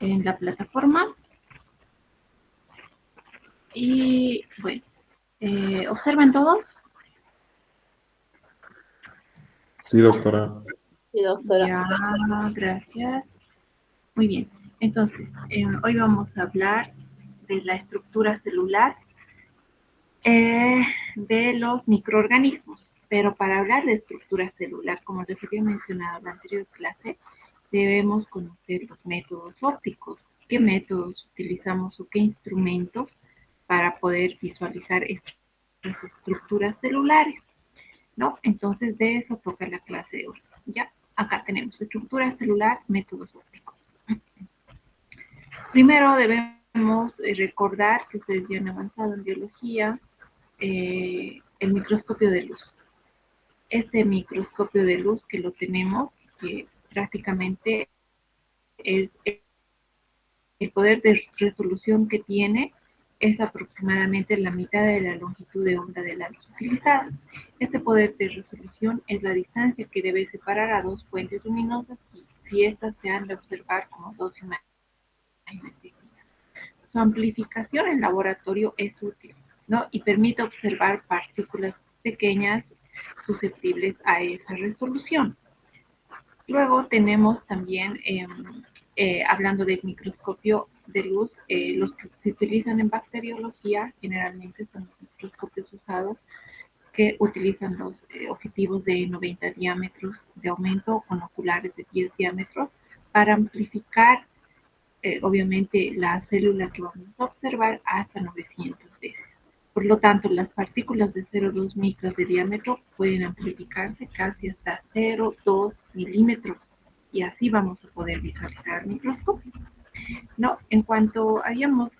en la plataforma. Y bueno, ¿observan todos? Sí, doctora. Sí, doctora. Ya, gracias. Muy bien. Entonces, hoy vamos a hablar de la estructura celular de los microorganismos. Pero para hablar de estructura celular, como les había mencionado en la anterior clase, debemos conocer los métodos ópticos. ¿Qué métodos utilizamos o qué instrumentos para poder visualizar estas estructuras celulares? ¿No? Entonces, de eso toca la clase de hoy. Ya, acá tenemos estructura celular, métodos ópticos. Primero debemos recordar que ustedes ya han avanzado en biología, el microscopio de luz. Este microscopio de luz que lo tenemos, que prácticamente es el poder de resolución que tiene es aproximadamente la mitad de la longitud de onda de la luz utilizada. Este poder de resolución es la distancia que debe separar a dos fuentes luminosas si éstas se han de observar como dos imágenes distintas. Su amplificación en laboratorio es útil, ¿no? Y permite observar partículas pequeñas susceptibles a esa resolución. Luego tenemos también, hablando del microscopio de luz, los que se utilizan en bacteriología generalmente son los microscopios usados que utilizan los objetivos de 90 diámetros de aumento con oculares de 10 diámetros para amplificar obviamente la célula que vamos a observar hasta 900 veces. Por lo tanto, las partículas de 0,2 micras de diámetro pueden amplificarse casi hasta 0,2 milímetros y así vamos a poder visualizar el microscopio. No, en cuanto habíamos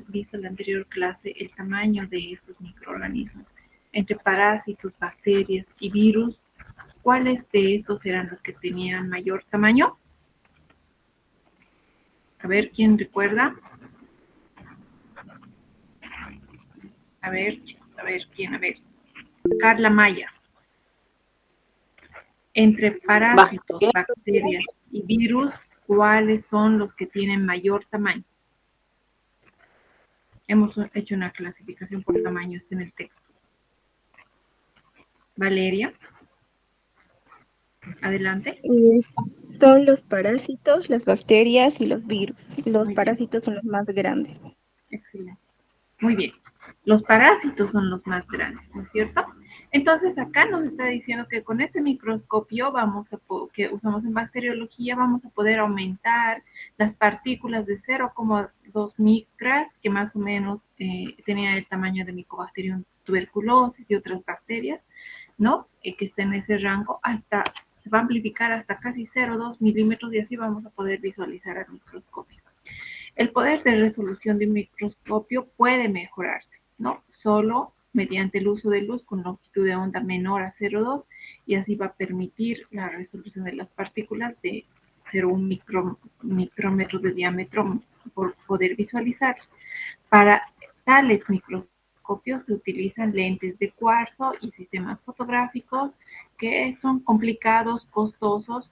visto en la anterior clase el tamaño de estos microorganismos, entre parásitos, bacterias y virus, ¿cuáles de estos eran los que tenían mayor tamaño? A ver, ¿quién recuerda? A ver, ¿quién? A ver. Carla Maya. Entre parásitos, bacterias y virus, ¿cuáles son los que tienen mayor tamaño? Hemos hecho una clasificación por tamaño, está en el texto. Valeria. Adelante. Son los parásitos, las bacterias y los virus. Los Muy bien. parásitos son los más grandes. Excelente. Muy bien. Los parásitos son los más grandes, ¿no es cierto? Entonces acá nos está diciendo que con este microscopio que usamos en bacteriología vamos a poder aumentar las partículas de 0,2 micras, que más o menos tenían el tamaño de Mycobacterium tuberculosis y otras bacterias, ¿no? Que estén en ese rango, se va a amplificar hasta casi 0,2 milímetros y así vamos a poder visualizar al microscopio. El poder de resolución de un microscopio puede mejorarse, ¿no? Solo mediante el uso de luz con longitud de onda menor a 0,2 y así va a permitir la resolución de las partículas de 0,1 micrómetros de diámetro por poder visualizar. Para tales microscopios se utilizan lentes de cuarzo y sistemas fotográficos que son complicados, costosos,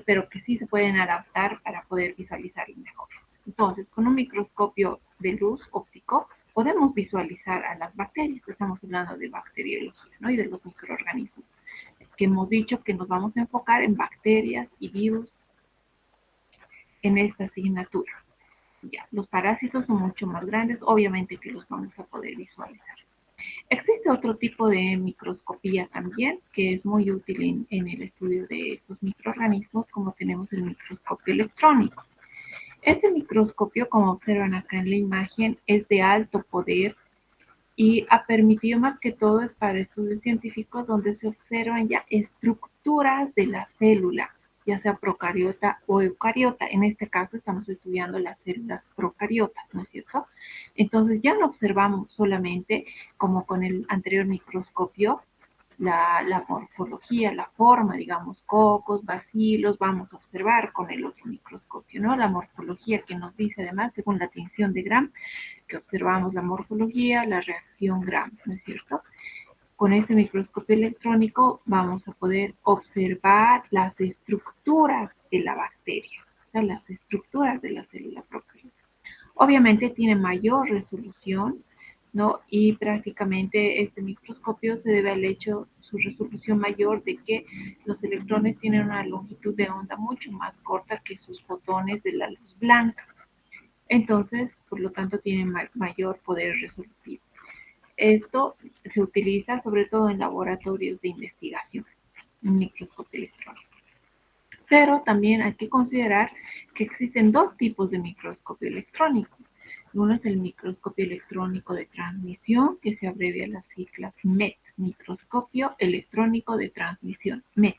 pero que sí se pueden adaptar para poder visualizarlo mejor. Entonces, con un microscopio de luz óptico podemos visualizar a las bacterias, estamos hablando de bacteriología, ¿no? Y de los microorganismos, que hemos dicho que nos vamos a enfocar en bacterias y virus en esta asignatura. Ya, los parásitos son mucho más grandes, obviamente que los vamos a poder visualizar. Existe otro tipo de microscopía también que es muy útil en el estudio de estos microorganismos, como tenemos el microscopio electrónico. Este microscopio, como observan acá en la imagen, es de alto poder y ha permitido más que todo es para estudios científicos donde se observan ya estructuras de la célula, ya sea procariota o eucariota. En este caso estamos estudiando las células procariotas, ¿no es cierto? Entonces ya no observamos solamente, como con el anterior microscopio, la morfología, la forma, digamos, cocos, bacilos, vamos a observar con el otro microscopio, ¿no? La morfología que nos dice además, según la tinción de Gram, que observamos la morfología, la reacción Gram, ¿no es cierto? Con este microscopio electrónico vamos a poder observar las estructuras de la bacteria, o sea, Obviamente tiene mayor resolución, ¿no? Y prácticamente este microscopio se debe al hecho, su resolución mayor, de que los electrones tienen una longitud de onda mucho más corta que sus fotones de la luz blanca. Entonces, por lo tanto, tienen mayor poder resolutivo. Esto se utiliza sobre todo en laboratorios de investigación, en microscopio electrónico. Pero también hay que considerar que existen dos tipos de microscopio electrónico. Uno es el microscopio electrónico de transmisión, que se abrevia las siglas MET, microscopio electrónico de transmisión, MET.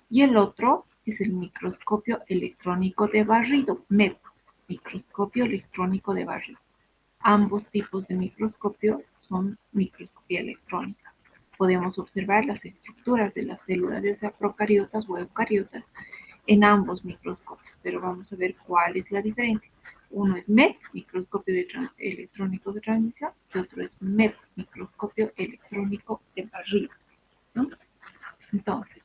Y el otro es el microscopio electrónico de barrido, MEB, microscopio electrónico de barrido. Ambos tipos de microscopio son microscopía electrónica. Podemos observar las estructuras de las células, ya sea procariotas o eucariotas, en ambos microscopios, pero vamos a ver cuál es la diferencia. Uno es MET, microscopio electrónico de transmisión, y otro es MEB, microscopio electrónico de barrido, ¿no? Entonces,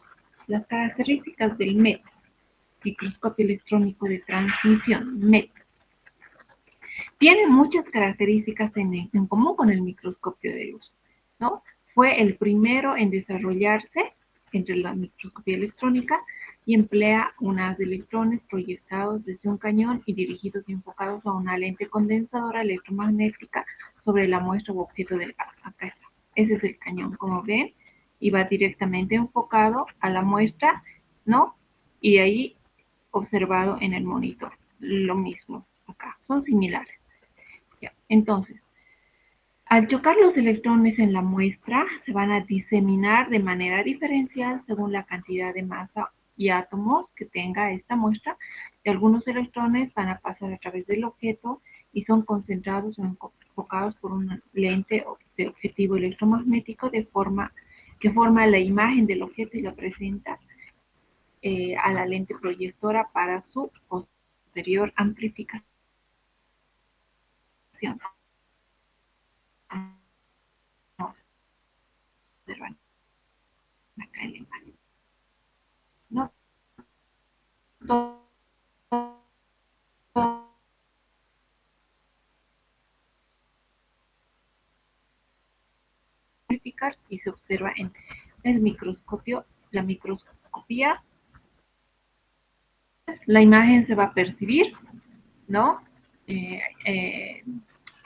las características del MET, microscopio electrónico de transmisión, MET, tiene muchas características en común con el microscopio de luz, ¿no? Fue el primero en desarrollarse entre la microscopía electrónica y emplea un haz de electrones proyectados desde un cañón y dirigidos y enfocados a una lente condensadora electromagnética sobre la muestra u objeto del gas. Acá está. Ese es el cañón, como ven, y va directamente enfocado a la muestra, ¿no? Y ahí observado en el monitor. Lo mismo acá, son similares. Ya. Entonces, al chocar los electrones en la muestra, se van a diseminar de manera diferencial según la cantidad de masa y átomos que tenga esta muestra. Y algunos electrones van a pasar a través del objeto y son concentrados o enfocados por una lente de objetivo electromagnético de forma que forma la imagen del objeto y la presenta a la lente proyectora para su posterior amplificación. Observan acá en la imagen. No todo amplificar y se observa en el microscopio, la microscopía, la imagen se va a percibir, ¿no? Eh, eh,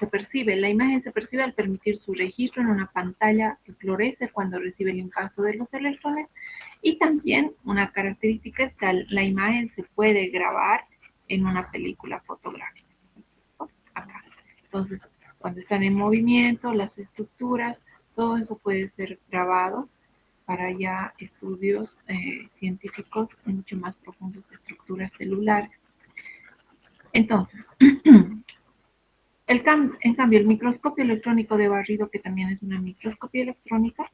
la imagen se percibe al permitir su registro en una pantalla que florece cuando recibe el impacto de los electrones, y también una característica es que la imagen se puede grabar en una película fotográfica. Acá. Entonces, cuando están en movimiento, las estructuras, todo eso puede ser grabado para ya estudios científicos mucho más profundos de estructuras celulares. Entonces, en cambio, el microscopio electrónico de barrido, que también es una microscopía electrónica,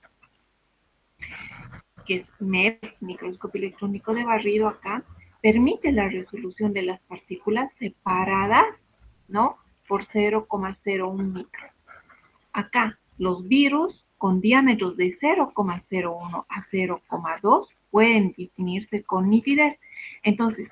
que es MEB, microscopio electrónico de barrido acá, permite la resolución de las partículas separadas, ¿no? Por 0,01 micros. Acá, los virus con diámetros de 0,01 a 0,2 pueden definirse con nitidez. Entonces,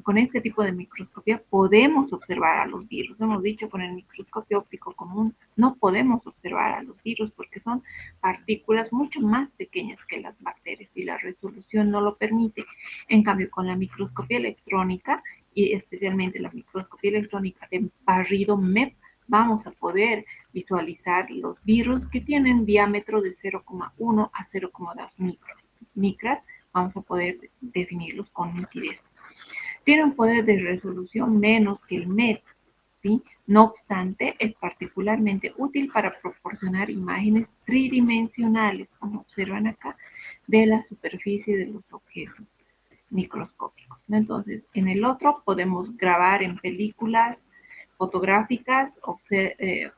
con este tipo de microscopía podemos observar a los virus. Hemos dicho, con el microscopio óptico común no podemos observar a los virus porque son partículas mucho más pequeñas que las bacterias y la resolución no lo permite. En cambio, con la microscopía electrónica, y especialmente la microscopía electrónica de barrido MEP, vamos a poder visualizar los virus que tienen diámetro de 0,1 a 0,2 micras. Vamos a poder definirlos con nitidez. Tiene un poder de resolución menos que el MET, ¿sí? No obstante, es particularmente útil para proporcionar imágenes tridimensionales, como observan acá, de la superficie de los objetos microscópicos, ¿no? Entonces, en el otro podemos grabar en películas fotográficas,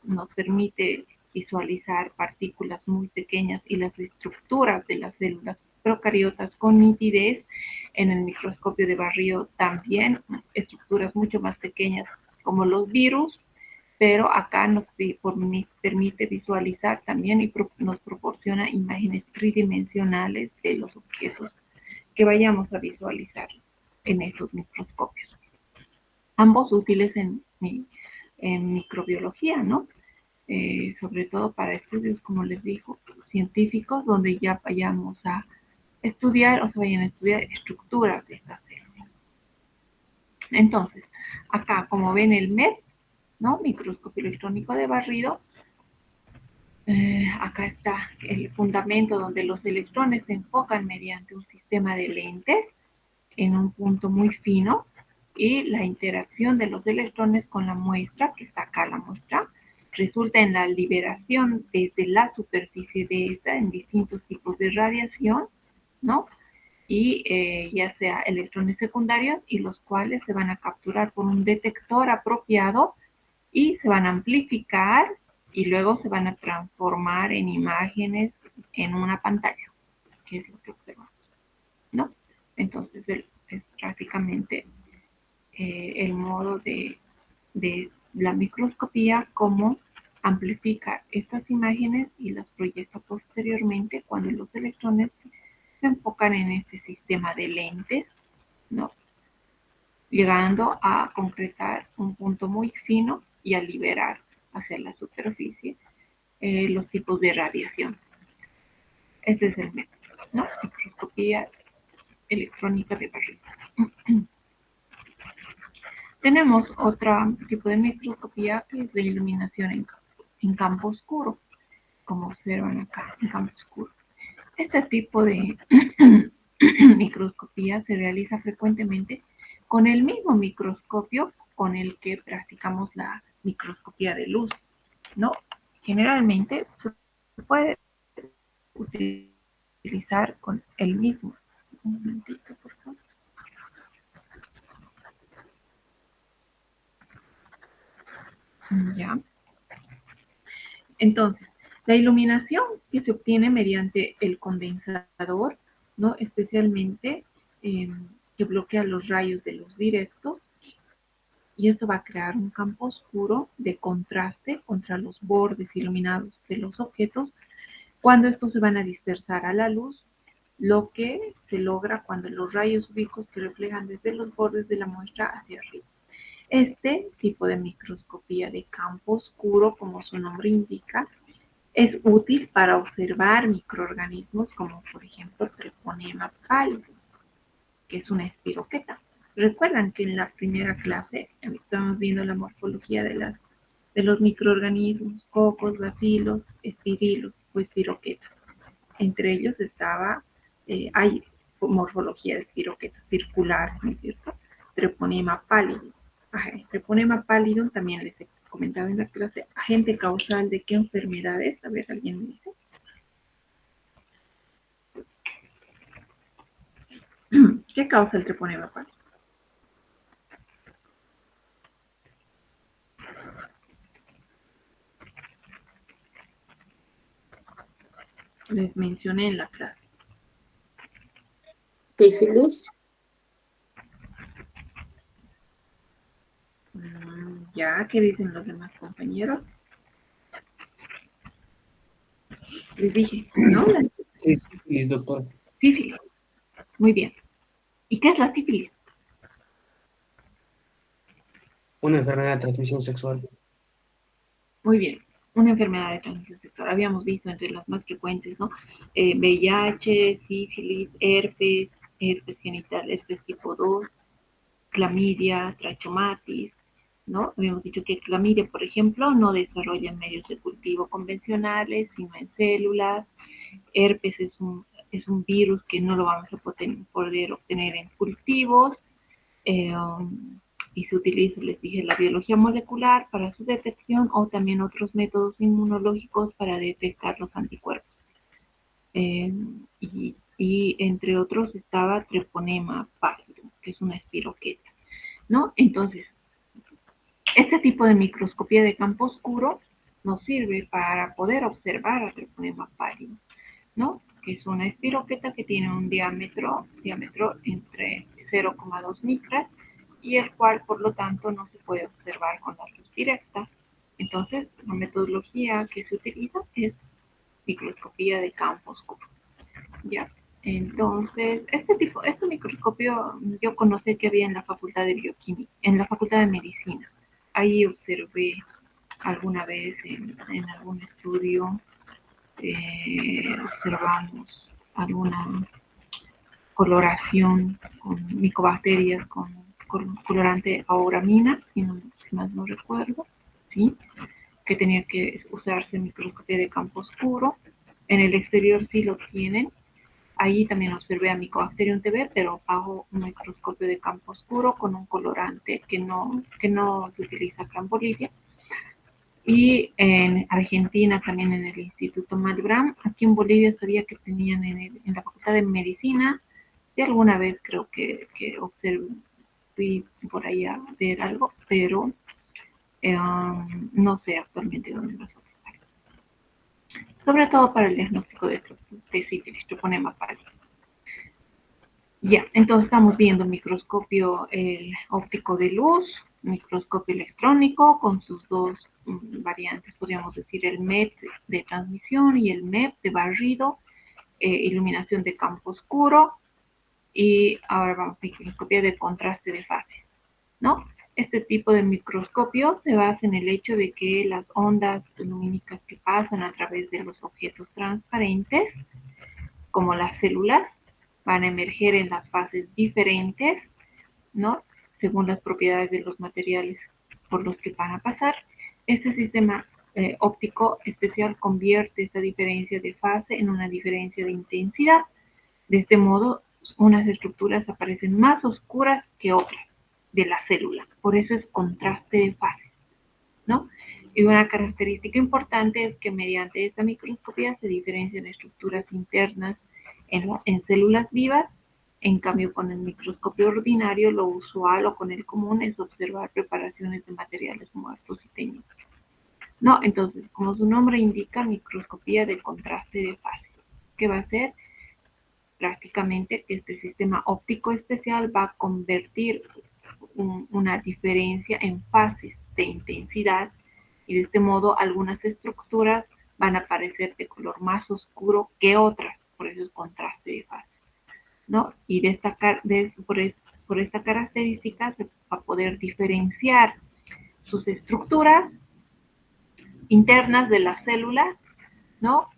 nos permite visualizar partículas muy pequeñas y las estructuras de las células procariotas con nitidez. En el microscopio de barrido también estructuras mucho más pequeñas como los virus, pero acá nos permite visualizar también y nos proporciona imágenes tridimensionales de los objetos que vayamos a visualizar en estos microscopios. Ambos útiles en en microbiología, ¿no? Sobre todo para estudios, como les digo, científicos, donde ya vayamos a estudiar o se vayan a estudiar estructuras de estas células. Entonces, acá, como ven el MED, ¿no? Microscopio electrónico de barrido, acá está el fundamento donde los electrones se enfocan mediante un sistema de lentes en un punto muy fino y la interacción de los electrones con la muestra, que está acá la muestra, resulta en la liberación desde la superficie de esta en distintos tipos de radiación, ¿no? Y ya sea electrones secundarios y los cuales se van a capturar por un detector apropiado y se van a amplificar y luego se van a transformar en imágenes en una pantalla, que es lo que observamos, ¿no? Entonces es prácticamente el modo de la microscopía, como amplifica estas imágenes y las proyecta posteriormente cuando los electrones se enfocan en este sistema de lentes, ¿no? Llegando a concretar un punto muy fino y a liberar hacia la superficie los tipos de radiación. Este es el método, ¿no? Microscopía electrónica de barrido. Tenemos otro tipo de microscopía que es de iluminación en campo oscuro, como observan acá, en campo oscuro. Este tipo de microscopía se realiza frecuentemente con el mismo microscopio con el que practicamos la microscopía de luz, ¿no? Generalmente se puede utilizar con el mismo. Un momentito, por favor. Ya. Entonces, la iluminación que se obtiene mediante el condensador, ¿no? Especialmente que bloquea los rayos de luz directos, y esto va a crear un campo oscuro de contraste contra los bordes iluminados de los objetos cuando estos se van a dispersar a la luz, lo que se logra cuando los rayos ubicos se reflejan desde los bordes de la muestra hacia arriba. Este tipo de microscopía de campo oscuro, como su nombre indica, es útil para observar microorganismos como por ejemplo Treponema pallidum, que es una espiroqueta. Recuerdan que en la primera clase estábamos viendo la morfología de los microorganismos, cocos, bacilos, espirilos o espiroquetas. Entre ellos hay morfología de espiroquetas circulares, ¿no es cierto? Treponema pallidum. Treponema pallidum también les he comentado en la clase. Agente causal de qué enfermedades, a ver, alguien me dice. ¿Qué causa el treponema pallidum? Les mencioné en la clase. Sífilis. Ya, ¿qué dicen los demás compañeros? Les dije, ¿no? Sí, sífilis, doctor. Sífilis. Muy bien. ¿Y qué es la sífilis? Una enfermedad de transmisión sexual. Muy bien. Una enfermedad de transmisión sexual. Habíamos visto entre las más frecuentes, ¿no? VIH, sífilis, herpes genital, herpes tipo 2, clamidia, trachomatis, ¿no? Habíamos dicho que clamidia, por ejemplo, no desarrolla en medios de cultivo convencionales, sino en células. Herpes es un virus que no lo vamos a poder obtener en cultivos. Y se utiliza, les dije, la biología molecular para su detección o también otros métodos inmunológicos para detectar los anticuerpos. Y entre otros estaba Treponema pallidum, que es una espiroqueta, ¿no? Entonces, este tipo de microscopía de campo oscuro nos sirve para poder observar a Treponema pallidum, ¿no? Que es una espiroqueta que tiene un diámetro entre 0,2 micras y el cual, por lo tanto, no se puede observar con la luz directa. Entonces, la metodología que se utiliza es microscopía de campo oscuro, ¿ya? Entonces, este microscopio yo conocí que había en la Facultad de Bioquímica, en la Facultad de Medicina, ahí observé alguna vez en algún estudio, observamos alguna coloración con micobacterias con colorante auramina, si más no recuerdo, ¿sí? Que tenía que usarse microscopía de campo oscuro. En el exterior sí lo tienen. Ahí también observé a Mycobacterium TB, pero bajo un microscopio de campo oscuro con un colorante que no se utiliza acá en Bolivia. Y en Argentina también en el Instituto Malbrán. Aquí en Bolivia sabía que tenían en la Facultad de Medicina. De alguna vez creo que observé, fui por ahí a ver algo, pero no sé actualmente dónde las observar. Sobre todo para el diagnóstico de sífilis, troponema pallidus. Ya, entonces estamos viendo microscopio óptico de luz, microscopio electrónico con sus dos variantes, podríamos decir el MEP de transmisión y el MEP de barrido, iluminación de campo oscuro, y ahora vamos a microscopía de contraste de fases, ¿no? Este tipo de microscopio se basa en el hecho de que las ondas lumínicas que pasan a través de los objetos transparentes, como las células, van a emerger en las fases diferentes, ¿no? Según las propiedades de los materiales por los que van a pasar. Este sistema óptico especial convierte esta diferencia de fase en una diferencia de intensidad. De este modo, unas estructuras aparecen más oscuras que otras de la célula. Por eso es contraste de fases, ¿no? Y una característica importante es que mediante esta microscopía se diferencian estructuras internas en células vivas. En cambio, con el microscopio ordinario, lo usual o con el común es observar preparaciones de materiales muertos y teñidos, ¿no? Entonces, como su nombre indica, microscopía de contraste de fases. ¿Qué va a hacer? Prácticamente este sistema óptico especial va a convertir una diferencia en fases de intensidad, y de este modo algunas estructuras van a aparecer de color más oscuro que otras, por eso es contraste de fases, ¿no? Y por esta característica se va a poder diferenciar sus estructuras internas de las células, ¿no?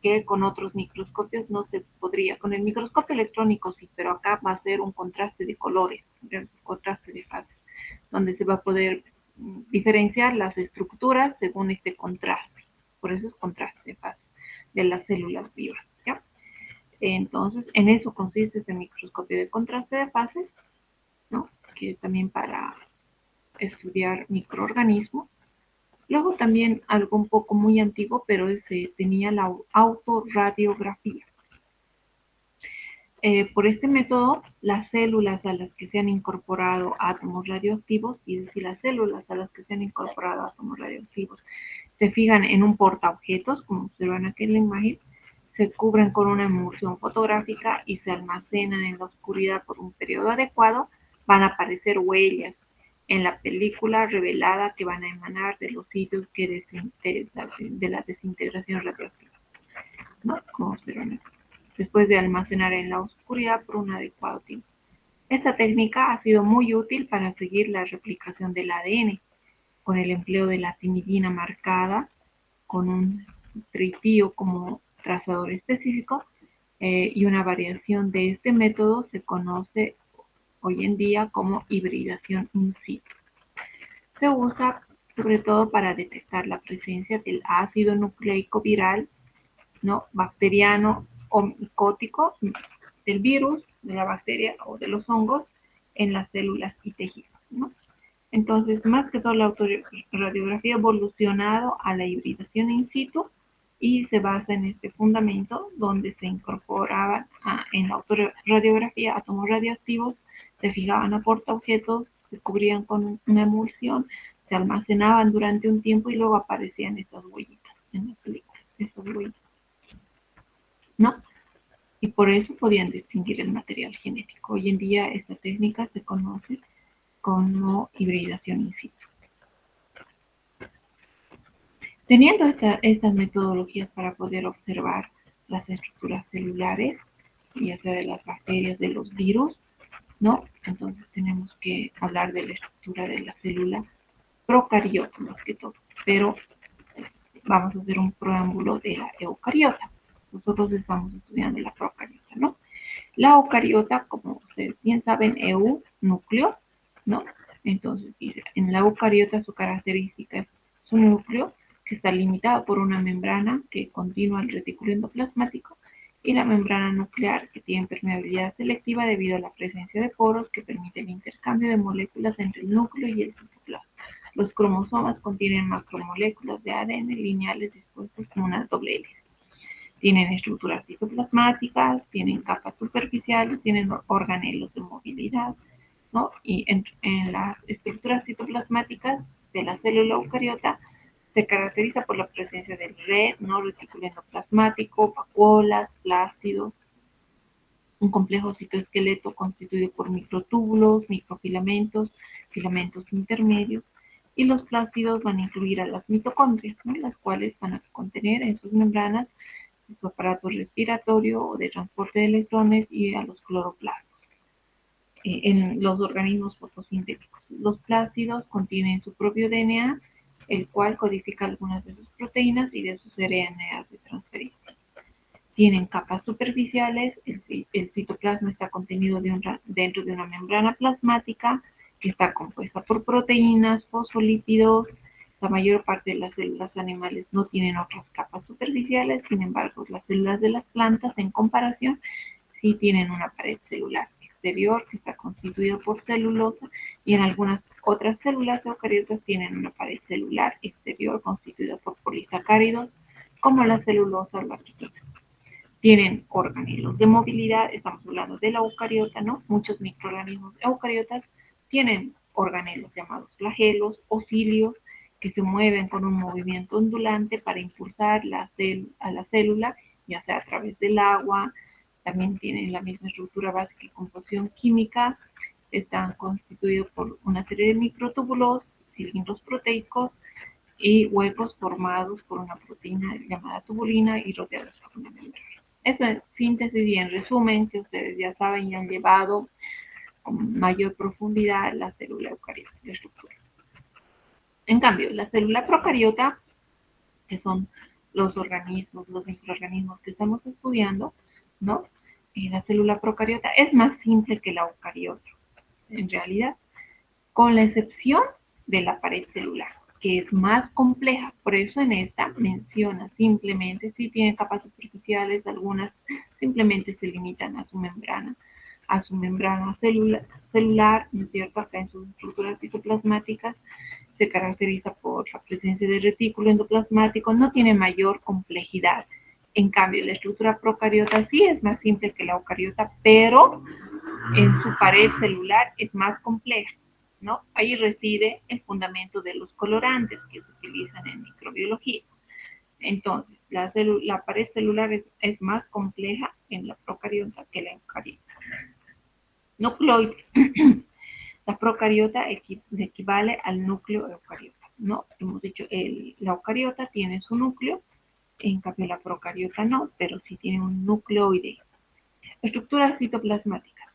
Que con otros microscopios no se podría. Con el microscopio electrónico sí, pero acá va a ser un contraste de colores, un contraste de fases, donde se va a poder diferenciar las estructuras según este contraste. Por eso es contraste de fases de las células vivas, ¿ya? Entonces, en eso consiste este microscopio de contraste de fases, ¿no? Que es también para estudiar microorganismos. Luego también algo un poco muy antiguo, pero se tenía la autorradiografía. Por este método, las células a las que se han incorporado átomos radioactivos, y es decir, las células a las que se han incorporado átomos radioactivos, se fijan en un portaobjetos, como observan aquí en la imagen, se cubren con una emulsión fotográfica y se almacenan en la oscuridad por un periodo adecuado. Van a aparecer huellas en la película revelada que van a emanar de los sitios de la desintegración radioactiva, ¿no? Como observan aquí, después de almacenar en la oscuridad por un adecuado tiempo. Esta técnica ha sido muy útil para seguir la replicación del ADN, con el empleo de la timidina marcada con un tritio como trazador específico, y una variación de este método se conoce hoy en día como hibridación in situ. Se usa sobre todo para detectar la presencia del ácido nucleico viral, ¿no? Bacteriano o micótico, del virus, de la bacteria o de los hongos en las células y tejidos, ¿no? Entonces, más que todo, la autorradiografía ha evolucionado a la hibridación in situ y se basa en este fundamento donde se incorporaban en la autorradiografía átomos radioactivos, se fijaban a portaobjetos, se cubrían con una emulsión, se almacenaban durante un tiempo y luego aparecían estas huellitas en la película, estas huellitas, ¿no? Y por eso podían distinguir el material genético. Hoy en día esta técnica se conoce como hibridación in situ. Teniendo estas metodologías para poder observar las estructuras celulares, ya sea de las bacterias, de los virus, ¿no? Entonces tenemos que hablar de la estructura de la célula procariota más que todo, pero vamos a hacer un preámbulo de la eucariota. Nosotros estamos estudiando la procariota, ¿no? La eucariota, como ustedes bien saben, núcleo, ¿no? Entonces, dice, en la eucariota su característica es su núcleo, que está limitado por una membrana que continúa el retículo endoplasmático, y la membrana nuclear, que tiene permeabilidad selectiva debido a la presencia de poros que permite el intercambio de moléculas entre el núcleo y el citoplasma. Los cromosomas contienen macromoléculas de ADN lineales dispuestas en una doble hélice. Tienen estructuras citoplasmáticas, tienen capas superficiales, tienen organelos de movilidad, ¿no? Y en las estructuras citoplasmáticas de la célula eucariota se caracteriza por la presencia del red, ¿no? Retículo endoplasmático, vacuolas, plástidos, un complejo citoesqueleto constituido por microtúbulos, microfilamentos, filamentos intermedios, y los plásmidos van a incluir a las mitocondrias, ¿no? Las cuales van a contener en sus membranas su aparato respiratorio o de transporte de electrones y a los cloroplastos. En los organismos fotosintéticos, los plásmidos contienen su propio DNA, el cual codifica algunas de sus proteínas y de sus RNAs de transferencia. Tienen capas superficiales, el citoplasma está contenido dentro de una membrana plasmática que está compuesta por proteínas, fosfolípidos. La mayor parte de las células animales no tienen otras capas superficiales, sin embargo, las células de las plantas, en comparación, sí tienen una pared celular exterior que está constituida por celulosa, y en algunas otras células eucariotas tienen una pared celular exterior constituida por polisacáridos, como la celulosa o la quitina. Tienen organelos de movilidad, estamos hablando de la eucariota, ¿no? Muchos microorganismos eucariotas tienen organelos llamados flagelos o cilios que se mueven con un movimiento ondulante para impulsar a la célula, ya sea a través del agua. También tienen la misma estructura básica y composición química. Están constituidos por una serie de microtúbulos, cilindros proteicos y huecos formados por una proteína llamada tubulina y rodeados por una membrana. Eso es síntesis y en resumen, que ustedes ya saben y han llevado con mayor profundidad la célula eucariota, la estructura. En cambio, la célula procariota, que son los organismos, los microorganismos que estamos estudiando, ¿no? La célula procariota es más simple que la eucariota, en realidad, con la excepción de la pared celular, que es más compleja. Por eso en esta menciona simplemente, si tiene capas superficiales, algunas simplemente se limitan a su membrana celular, ¿no es cierto? Acá en sus estructuras citoplasmáticas se caracteriza por la presencia de retículo endoplasmático, no tiene mayor complejidad. En cambio, la estructura procariota sí es más simple que la eucariota, pero en su pared celular es más compleja, ¿no? Ahí reside el fundamento de los colorantes que se utilizan en microbiología. Entonces, la pared celular es más compleja en la procariota que la eucariota. Nucleoide. La procariota equivale al núcleo eucariota, ¿no? Hemos dicho, la eucariota tiene su núcleo, en cambio la procariota no, pero sí tiene un nucleoide. Estructuras citoplasmáticas.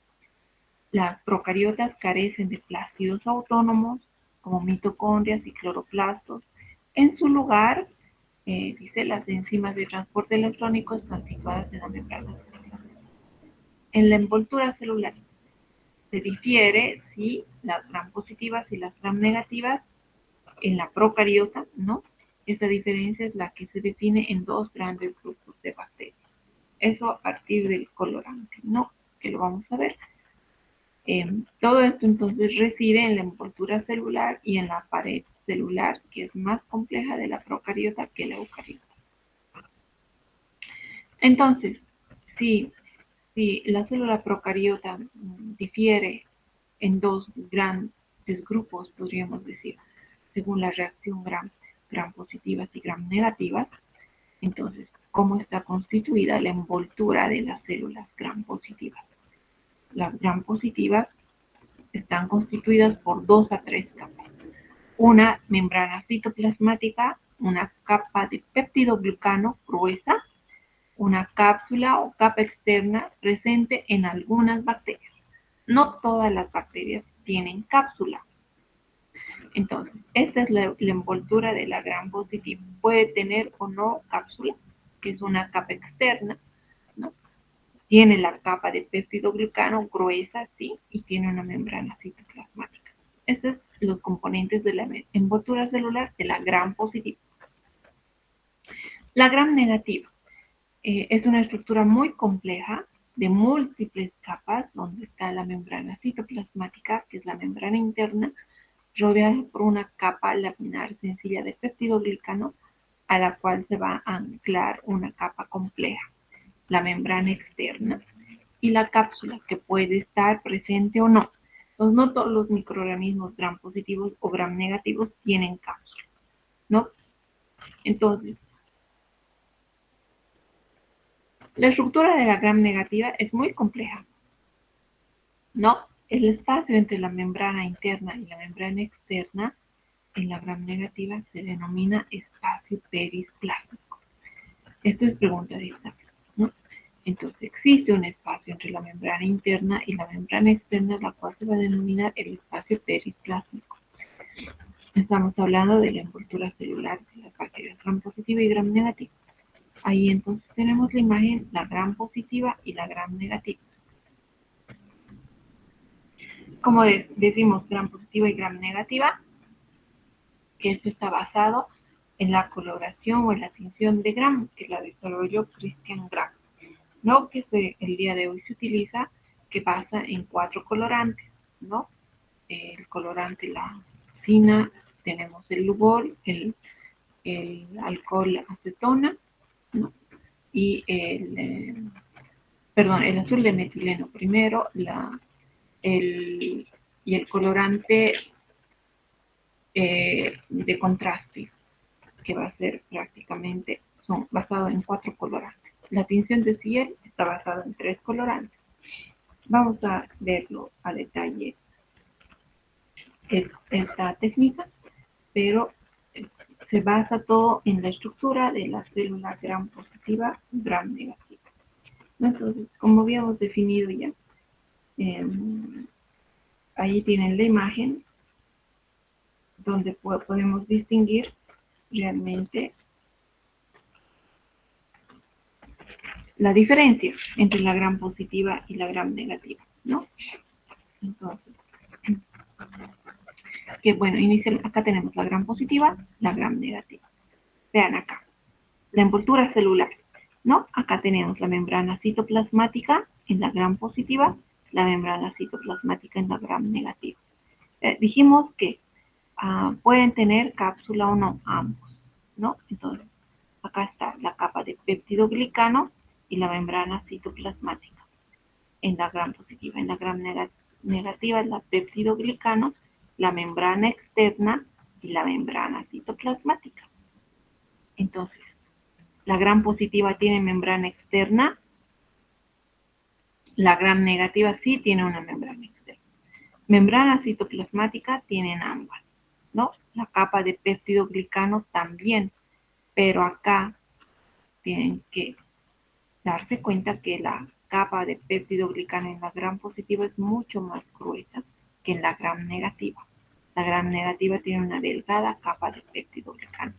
Las procariotas carecen de plásmidos autónomos, como mitocondrias y cloroplastos. En su lugar, dice, las enzimas de transporte electrónico están situadas en la membrana celular. En la envoltura celular se difiere si las gram positivas y las gram negativas en la procariota, ¿no? Esta diferencia es la que se define en dos grandes grupos de bacterias. Eso a partir del colorante, ¿no? Que lo vamos a ver. Todo esto entonces reside en la envoltura celular y en la pared celular, que es más compleja de la procariota que la eucariota. Entonces, si la célula procariota difiere en dos grandes grupos, podríamos decir, según la reacción gram positivas y gram negativas, entonces, ¿cómo está constituida la envoltura de las células gram positivas? Las gram positivas están constituidas por 2 a 3 capas. Una membrana citoplasmática, una capa de peptidoglucano gruesa, una cápsula o capa externa presente en algunas bacterias. No todas las bacterias tienen cápsula. Entonces, esta es la envoltura de la gram positiva. Puede tener o no cápsula, que es una capa externa, ¿no? Tiene la capa de peptidoglicano gruesa, sí, y tiene una membrana citoplasmática. Estos son los componentes de la envoltura celular de la gram positiva. La gram negativa es una estructura muy compleja de múltiples capas, donde está la membrana citoplasmática, que es la membrana interna, rodeada por una capa laminar sencilla de peptidoglicano, a la cual se va a anclar una capa compleja, la membrana externa, y la cápsula, que puede estar presente o no. Entonces, no todos los microorganismos gram positivos o gram negativos tienen cápsula, ¿no? Entonces, la estructura de la gram negativa es muy compleja, ¿no? El espacio entre la membrana interna y la membrana externa en la gram negativa se denomina espacio perisplástico. Esto es pregunta de examen, ¿no? Entonces, existe un espacio entre la membrana interna y la membrana externa, la cual se va a denominar el espacio perisplástico. Estamos hablando de la envoltura celular de las bacterias gram positiva y gram negativa. Ahí entonces tenemos la imagen, la gram positiva y la gram negativa. Como decimos, gram positiva y gram negativa, que esto está basado en la coloración o en la tinción de Gram, que la desarrolló Christian Gram, ¿no? Que el día de hoy se utiliza, que basa en 4 colorantes, ¿no? El colorante, la cina, tenemos el lubol, el alcohol acetona, ¿no? Y el azul de metileno primero, y el colorante de contraste, que va a ser prácticamente, son basados en 4 colorantes. La tinción de Ciel está basada en 3 colorantes. Vamos a verlo a detalle esta técnica, pero se basa todo en la estructura de la célula gram positiva, gram negativa. Entonces, como habíamos definido ya, ahí tienen la imagen donde podemos distinguir realmente la diferencia entre la gram positiva y la gram negativa, ¿no? Entonces, que bueno, acá tenemos la gram positiva, la gram negativa. Vean acá, la envoltura celular, ¿no? Acá tenemos la membrana citoplasmática en la gram positiva, la membrana citoplasmática en la gram negativa. Dijimos que pueden tener cápsula o no, ambos, ¿no? Entonces, acá está la capa de peptidoglicano y la membrana citoplasmática en la gram positiva. En la gram negativa, la peptidoglicano, la membrana externa y la membrana citoplasmática. Entonces, la gram positiva tiene membrana externa, la gram negativa sí tiene una membrana externa. Membrana citoplasmática tienen ambas, ¿no? La capa de peptidoglicano también, pero acá tienen que darse cuenta que la capa de peptidoglicano en la gram positiva es mucho más gruesa que en la gram negativa. La gram negativa tiene una delgada capa de peptidoglicano.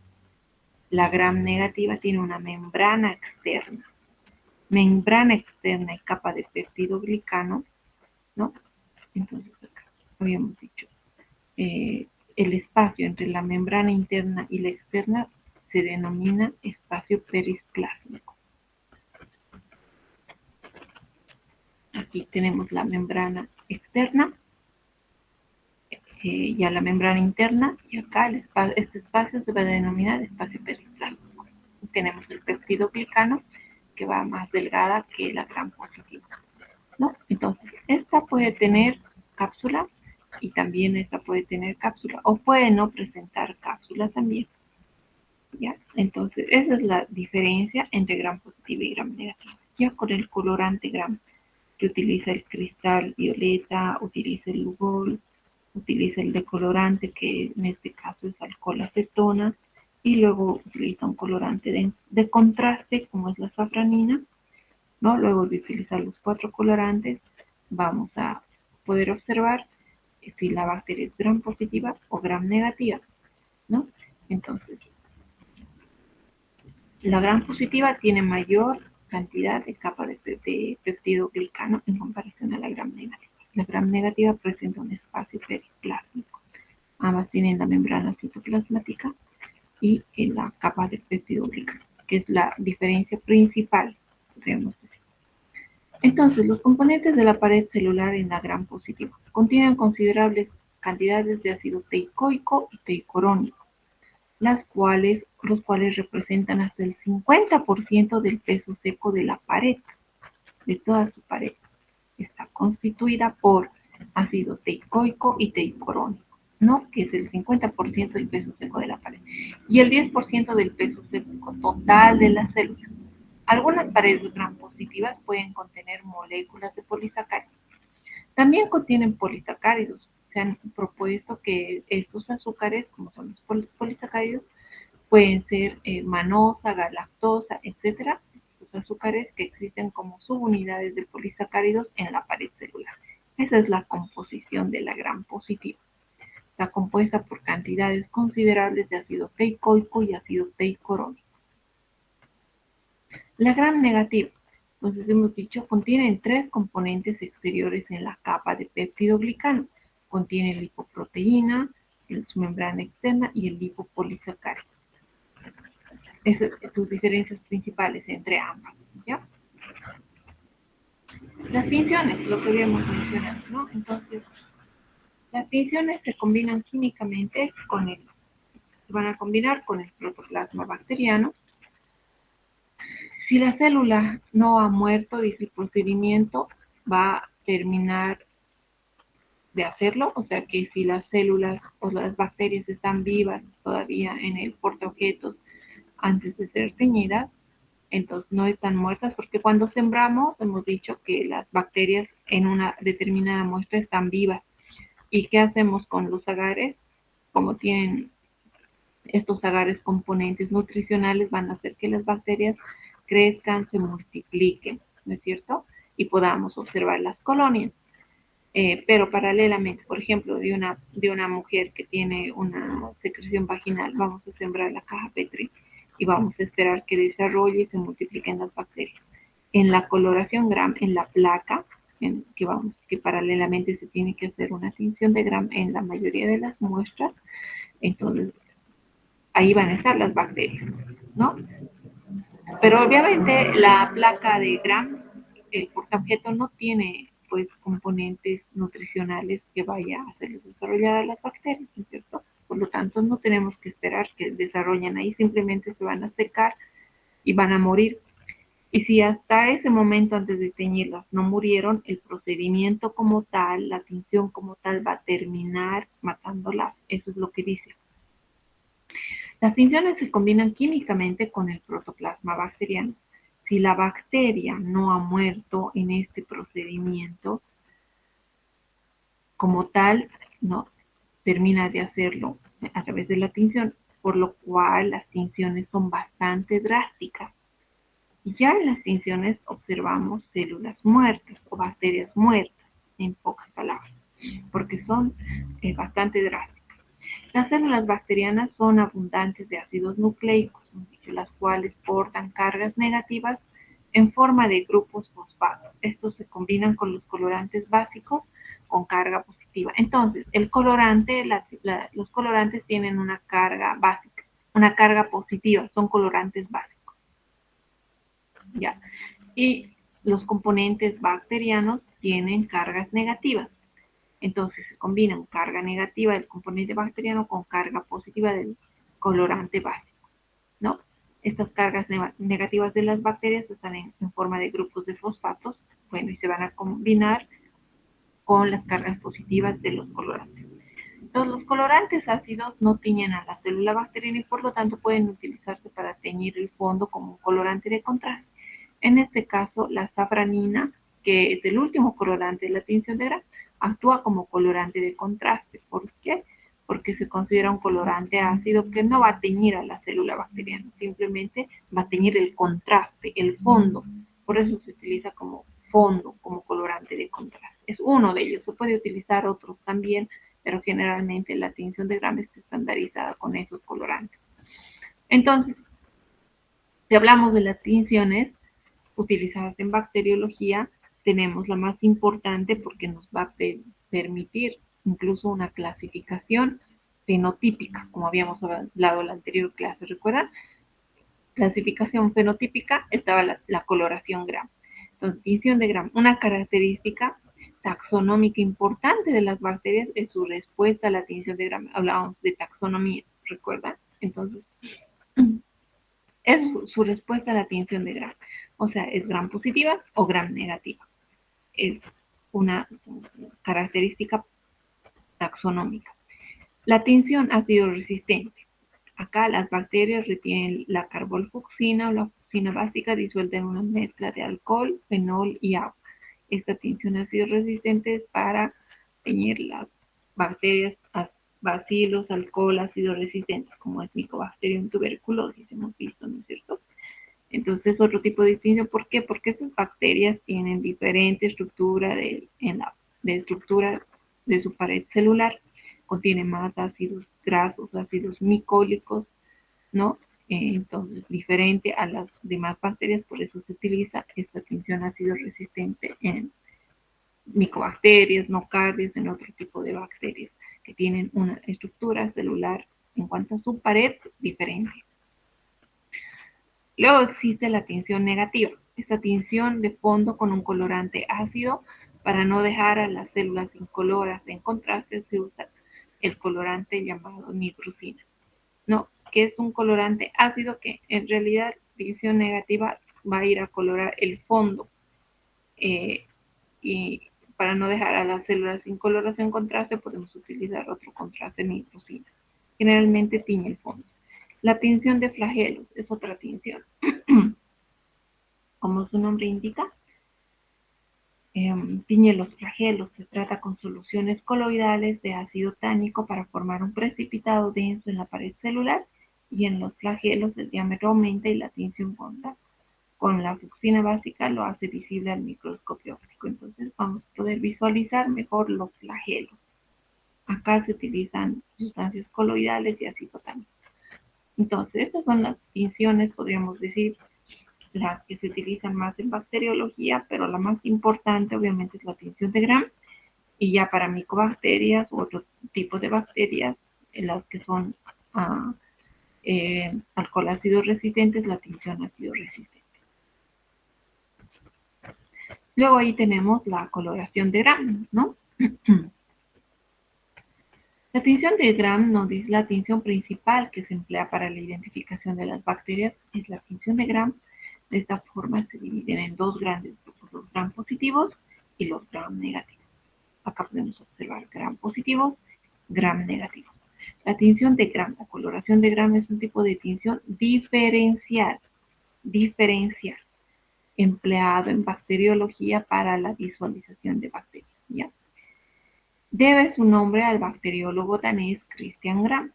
La gram negativa tiene una membrana externa. Membrana externa y capa de peptidoglicano, ¿no? Entonces acá habíamos dicho, el espacio entre la membrana interna y la externa se denomina espacio perisplásmico. Aquí tenemos la membrana externa, y a la membrana interna, y acá este espacio se va a denominar espacio perisplástico. Tenemos el peptidoglicano, que va más delgada que la gram positiva, ¿no? Entonces, esta puede tener cápsula y también esta puede tener cápsula, o puede no presentar cápsula también, ¿ya? Entonces, esa es la diferencia entre gram positiva y gram negativa. Ya con el colorante gram, que utiliza el cristal violeta, utiliza el lubol, utiliza el decolorante, que en este caso es alcohol acetona, y luego utiliza un colorante de contraste, como es la safranina, ¿no? Luego de utilizar los 4 colorantes, vamos a poder observar si la bacteria es gram positiva o gram negativa, ¿no? Entonces, la gram positiva tiene mayor cantidad de capa de peptidoglicano en comparación a la gram negativa. La gram negativa presenta un espacio periplásmico. Ambas tienen la membrana citoplasmática y la capa de peptidoglicano, que es la diferencia principal, podríamos decir. Entonces, los componentes de la pared celular en la gram positiva contienen considerables cantidades de ácido teicoico y teicorónico, los cuales representan hasta el 50% del peso seco de la pared, de toda su pared. Está constituida por ácido teicoico y teicorónico, ¿no? Que es el 50% del peso seco de la pared y el 10% del peso seco total de la célula. Algunas paredes gram positivas pueden contener moléculas de polisacáridos. También contienen polisacáridos. Se han propuesto que estos azúcares, como son los polisacáridos, pueden ser manosa, galactosa, etcétera. Los azúcares que existen como subunidades de polisacáridos en la pared celular. Esa es la composición de la gram positiva. Está compuesta por cantidades considerables de ácido teicoico y ácido teicorónico. La gram negativa, entonces hemos dicho, contiene 3 componentes exteriores en la capa de peptidoglicano. Contiene lipoproteína, su membrana externa y el lipopolisacárido. Esas son sus diferencias principales entre ambas, ¿ya? Las tinciones, lo que habíamos mencionado, ¿no? Entonces, las tinciones se combinan químicamente se van a combinar con el protoplasma bacteriano. Si la célula no ha muerto, dice el procedimiento, va a terminar de hacerlo, o sea que si las células o las bacterias están vivas todavía en el portaobjetos antes de ser teñidas, entonces no están muertas, porque cuando sembramos hemos dicho que las bacterias en una determinada muestra están vivas. ¿Y qué hacemos con los agares? Como tienen estos agares componentes nutricionales, van a hacer que las bacterias crezcan, se multipliquen, ¿no es cierto? Y podamos observar las colonias. Pero paralelamente, por ejemplo, de una mujer que tiene una secreción vaginal, vamos a sembrar la caja Petri y vamos a esperar que desarrolle y se multipliquen las bacterias. En la coloración gram, en la placa, que paralelamente se tiene que hacer una tinción de gram en la mayoría de las muestras, entonces ahí van a estar las bacterias, ¿no? Pero obviamente la placa de gram, el portaobjeto no tiene pues componentes nutricionales que vaya a hacerles desarrollar a las bacterias, ¿no es cierto? Por lo tanto, no tenemos que esperar que desarrollen ahí, simplemente se van a secar y van a morir. Y si hasta ese momento antes de teñirlas no murieron, el procedimiento como tal, la tinción como tal va a terminar matándolas. Eso es lo que dice. Las tinciones se combinan químicamente con el protoplasma bacteriano. Si la bacteria no ha muerto en este procedimiento, como tal, no termina de hacerlo a través de la tinción, por lo cual las tinciones son bastante drásticas. Y ya en las tinciones observamos células muertas o bacterias muertas, en pocas palabras, porque son bastante drásticas. Las células bacterianas son abundantes de ácidos nucleicos, las cuales portan cargas negativas en forma de grupos fosfatos. Estos se combinan con los colorantes básicos con carga positiva. Entonces, el colorante, los colorantes tienen una carga básica, una carga positiva, son colorantes básicos. ¿Ya? Y los componentes bacterianos tienen cargas negativas. Entonces se combinan carga negativa del componente bacteriano con carga positiva del colorante básico, ¿no? Estas cargas negativas de las bacterias están en forma de grupos de fosfatos, bueno, y se van a combinar con las cargas positivas de los colorantes. Entonces, los colorantes ácidos no tiñen a la célula bacteriana y por lo tanto pueden utilizarse para teñir el fondo como un colorante de contraste. En este caso, la safranina, que es el último colorante de la tinción de gram, actúa como colorante de contraste. ¿Por qué? Porque se considera un colorante ácido que no va a teñir a la célula bacteriana, simplemente va a teñir el contraste, el fondo. Por eso se utiliza como fondo, como colorante de contraste. es uno de ellos. Se puede utilizar otros también, pero generalmente la tinción de Gram está estandarizada con esos colorantes. Entonces, si hablamos de las tinciones utilizadas en bacteriología, tenemos la más importante porque nos va a permitir incluso una clasificación fenotípica, como habíamos hablado en la anterior clase, ¿recuerdan? Clasificación fenotípica estaba la coloración Gram. Entonces, tinción de Gram, una característica taxonómica importante de las bacterias es su respuesta a la tinción de Gram. Hablábamos de taxonomía, ¿recuerdan? Entonces, es su respuesta a la tinción de Gram. O sea, es Gram positiva o Gram negativa. Es una característica taxonómica. La tinción ácido resistente. Acá las bacterias retienen la carbolfucsina o la fucsina básica disuelta en una mezcla de alcohol, fenol y agua. Esta tinción ácido resistente es para teñir las bacterias bacilos, alcohol, ácido resistentes, como es Mycobacterium tuberculosis, hemos visto, ¿no es cierto? Entonces, otro tipo de distinción, ¿por qué? Porque estas bacterias tienen diferente estructura de estructura de su pared celular, contiene más ácidos grasos, ácidos micólicos, ¿no? Entonces, diferente a las demás bacterias, por eso se utiliza esta tinción ácido resistente en micobacterias, nocardias, en otro tipo de bacterias que tienen una estructura celular en cuanto a su pared diferente. Luego existe la tinción negativa. Esta tinción de fondo con un colorante ácido para no dejar a las células incoloras. En contraste, se usa el colorante llamado nitrosina, ¿no? Que es un colorante ácido que en realidad tinción negativa va a ir a colorar el fondo y para no dejar a las células incoloras en contraste podemos utilizar otro contraste nitrosina. Generalmente tiñe el fondo. La tinción de flagelos es otra tinción. Como su nombre indica, tiñe los flagelos. Se trata con soluciones coloidales de ácido tánico para formar un precipitado denso en la pared celular y en los flagelos el diámetro aumenta y la tinción con la fucsina básica lo hace visible al microscopio óptico. Entonces vamos a poder visualizar mejor los flagelos. Acá se utilizan sustancias coloidales y ácido tánico. Entonces, estas son las tinciones, podríamos decir, las que se utilizan más en bacteriología, pero la más importante obviamente es la tinción de Gram, y ya para micobacterias u otro tipo de bacterias, en las que son alcohol ácido resistentes, la tinción ácido resistente. Luego ahí tenemos la coloración de Gram, ¿no? La tinción de Gram nos dice la tinción principal que se emplea para la identificación de las bacterias es la tinción de Gram. De esta forma se dividen en dos grandes grupos, los Gram positivos y los Gram negativos. Acá podemos observar Gram positivos, Gram negativos. La tinción de Gram, la coloración de Gram es un tipo de tinción diferencial, empleado en bacteriología para la visualización de bacterias, ¿ya? Debe su nombre al bacteriólogo danés Christian Gram,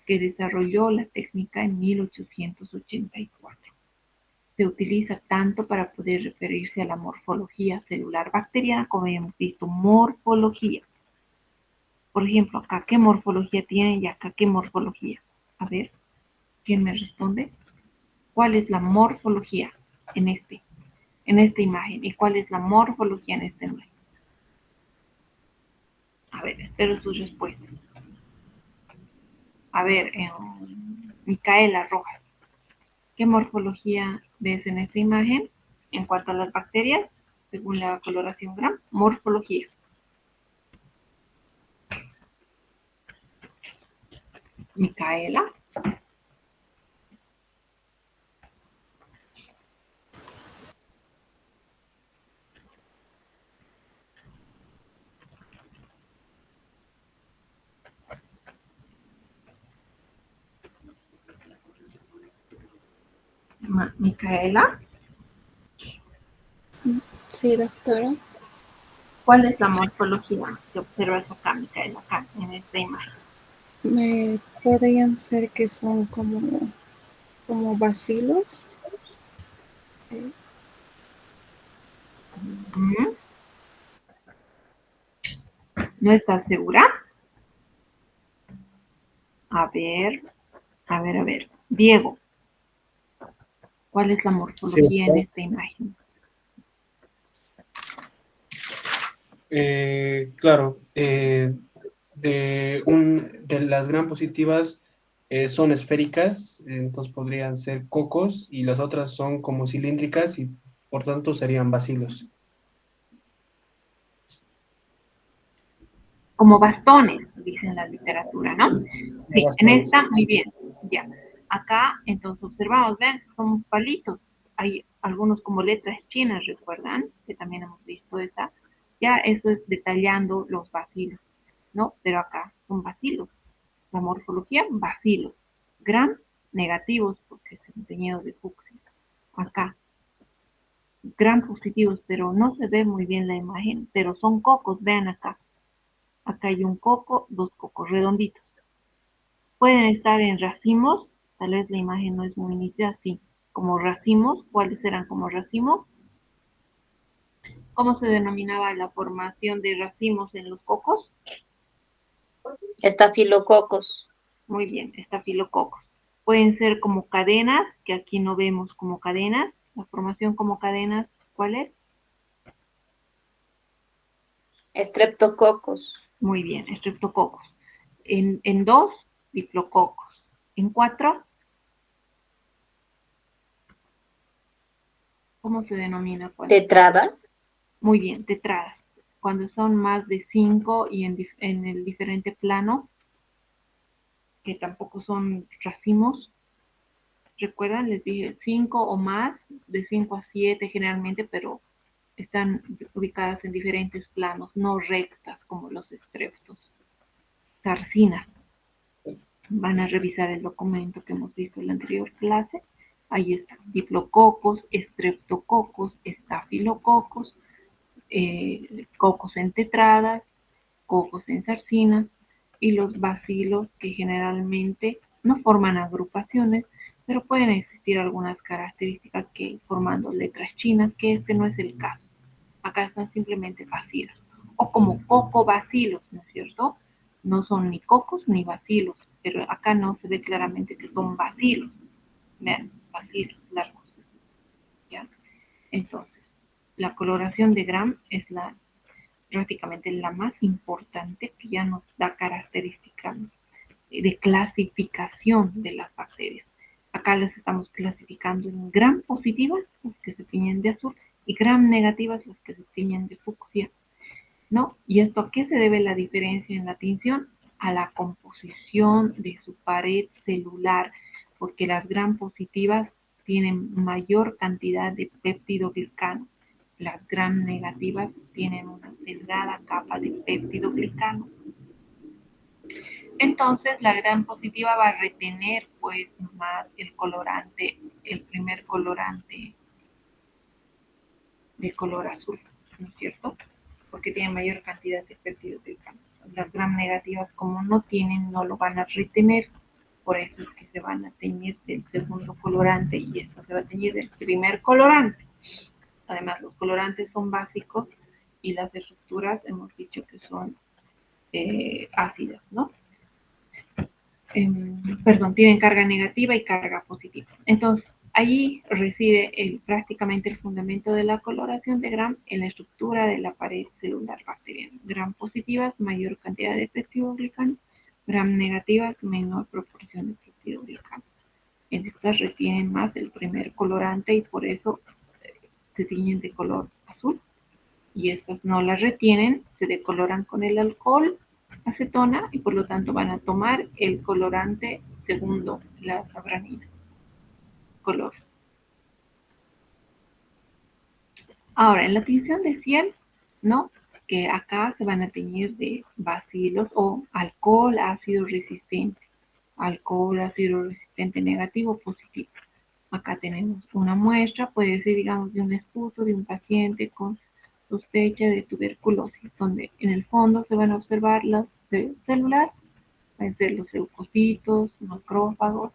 que desarrolló la técnica en 1884. Se utiliza tanto para poder referirse a la morfología celular bacteriana, como hemos visto, morfología. Por ejemplo, acá qué morfología tiene y acá qué morfología. A ver, ¿quién me responde? ¿Cuál es la morfología en esta imagen? ¿Y cuál es la morfología en esta imagen? A ver, espero sus respuestas. A ver, Micaela Rojas, ¿qué morfología ves en esta imagen en cuanto a las bacterias? Según la coloración Gram, morfología. Micaela. Micaela, Sí, doctora. ¿cuál es la morfología que observas acá, Micaela, acá en esta imagen? Me podrían ser que son como bacilos. ¿Mm? ¿No estás segura? A ver, a ver, a ver. Diego, ¿cuál es la Sí, morfología en doctor. esta imagen? Claro, de las gram positivas son esféricas, entonces podrían ser cocos, y las otras son como cilíndricas y por tanto serían bacilos. Como bastones, dice en la literatura, ¿no? No Sí, en bastones. esta, muy bien, ya. Acá, entonces, observamos, ven, son palitos. Hay algunos como letras chinas, ¿recuerdan? Que también hemos visto esa. Ya eso es detallando los bacilos, ¿no? Pero acá son bacilos. La morfología, bacilos. Gram, negativos, porque están teñidos de fucsia. Acá, gram positivos, pero no se ve muy bien la imagen, pero son cocos, vean acá. Acá hay un coco, dos cocos redonditos. Pueden estar en racimos, tal vez la imagen no es muy nítida, sí, como racimos. ¿Cuáles eran como racimos? ¿Cómo se denominaba la formación de racimos en los cocos? Estafilococos. Muy bien, estafilococos. Pueden ser como cadenas, que aquí no vemos como cadenas. La formación como cadenas, ¿cuál es? Estreptococos. Muy bien, estreptococos. En dos, diplococos. En cuatro, ¿cómo se denomina cuando son? Tetradas. Muy bien, tetradas. Cuando son más de 5 y en el diferente plano, que tampoco son racimos, recuerdan, les dije 5 o más, de 5 a 7 generalmente, pero están ubicadas en diferentes planos, no rectas como los estreptos. Sarcinas. Van a revisar el documento que hemos visto en la anterior clase. Ahí está, diplococos, estreptococos, estafilococos, cocos en tetradas, cocos en sarcinas y los bacilos, que generalmente no forman agrupaciones, pero pueden existir algunas características que formando letras chinas, que este no es el caso. Acá están simplemente bacilos, o como coco bacilos, ¿no es cierto? No son ni cocos ni bacilos, pero acá no se ve claramente que son bacilos. Vean, bacilos largos, ¿ya? Entonces, la coloración de Gram es prácticamente la más importante, que ya nos da características de clasificación de las bacterias. Acá las estamos clasificando en gram positivas, las que se tiñen de azul, y gram negativas, las que se tiñen de fucsia, ¿no? ¿Y esto a qué se debe la diferencia en la tinción? A la composición de su pared celular, porque las gram positivas tienen mayor cantidad de péptidoglicano. Las gram negativas tienen una delgada capa de péptidoglicano. Entonces, la gram positiva va a retener pues más el colorante, el primer colorante de color azul, ¿no es cierto? Porque tiene mayor cantidad de péptidoglicano. Las gram negativas, como no tienen, no lo van a retener, por eso es que se van a teñir del segundo colorante y esto se va a teñir del primer colorante. Además, los colorantes son básicos y las estructuras hemos dicho que son ácidas, ¿no? Perdón, tienen carga negativa y carga positiva. Entonces, allí reside prácticamente el fundamento de la coloración de Gram en la estructura de la pared celular bacteriana. Gram positivas, mayor cantidad de peptidoglicano; Gram negativas, menor proporción de peptidoglicano. En estas retienen más el primer colorante y por eso se tiñen de color azul. Y estas no las retienen, se decoloran con el alcohol acetona y por lo tanto van a tomar el colorante segundo, la sabranina, color. Ahora, en la tinción de 100, ¿no? Que acá se van a teñir de bacilos o alcohol ácido resistente. Alcohol ácido resistente negativo, positivo. Acá tenemos una muestra, puede ser, digamos, de un esputo de un paciente con sospecha de tuberculosis, donde en el fondo se van a observar las células, pueden ser los leucocitos, macrófagos,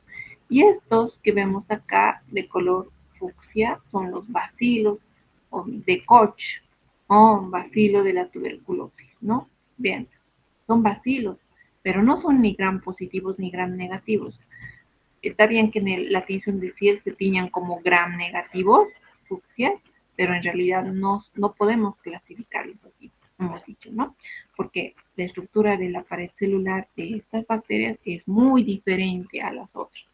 y estos que vemos acá de color fucsia son los bacilos de Koch, o bacilo de la tuberculosis, ¿no? Bien, son bacilos, pero no son ni gram positivos ni gram negativos. Está bien que en la tinción de ciel se tiñan como gram negativos, fucsias, pero en realidad no podemos clasificarlos así, hemos dicho, ¿no? Porque la estructura de la pared celular de estas bacterias es muy diferente a las otras.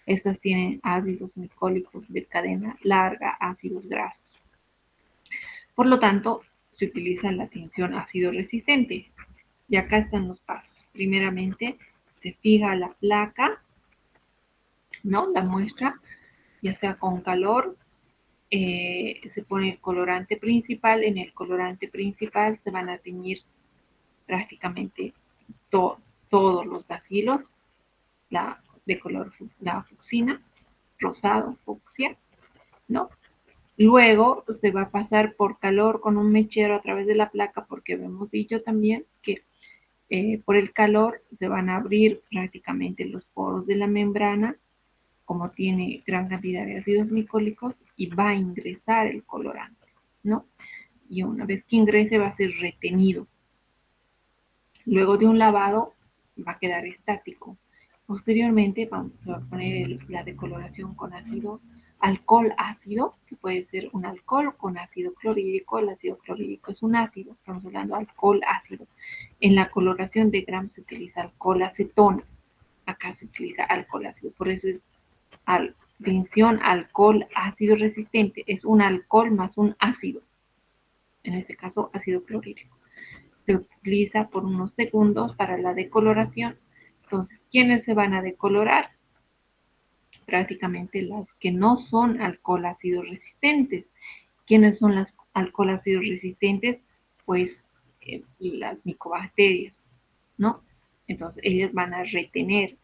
Estas tienen ácidos micólicos de cadena larga, ácidos grasos. Por lo tanto, se utiliza la tinción ácido resistente. Y acá están los pasos. Primeramente, se fija la placa, ¿no? La muestra, ya sea con calor, se pone el colorante principal. En el colorante principal se van a teñir prácticamente todos los bacilos, de color la fucsina, rosado, fucsia, ¿no? Luego se va a pasar por calor con un mechero a través de la placa, porque hemos dicho también que por el calor se van a abrir prácticamente los poros de la membrana, como tiene gran cantidad de ácidos micólicos, y va a ingresar el colorante, ¿no? Y una vez que ingrese va a ser retenido. Luego de un lavado va a quedar estático. Posteriormente vamos a poner la decoloración con alcohol ácido, que puede ser un alcohol con ácido clorhídrico. El ácido clorhídrico es un ácido, estamos hablando de alcohol ácido. En la coloración de Gram se utiliza alcohol acetona, acá se utiliza alcohol ácido, por eso es tinción alcohol ácido resistente, es un alcohol más un ácido, en este caso ácido clorhídrico. Se utiliza por unos segundos para la decoloración. Entonces, ¿quiénes se van a decolorar? Prácticamente las que no son alcohol ácido resistentes. ¿Quiénes son las alcohol ácido resistentes? Pues las micobacterias, ¿no? Entonces, ellas van a retener,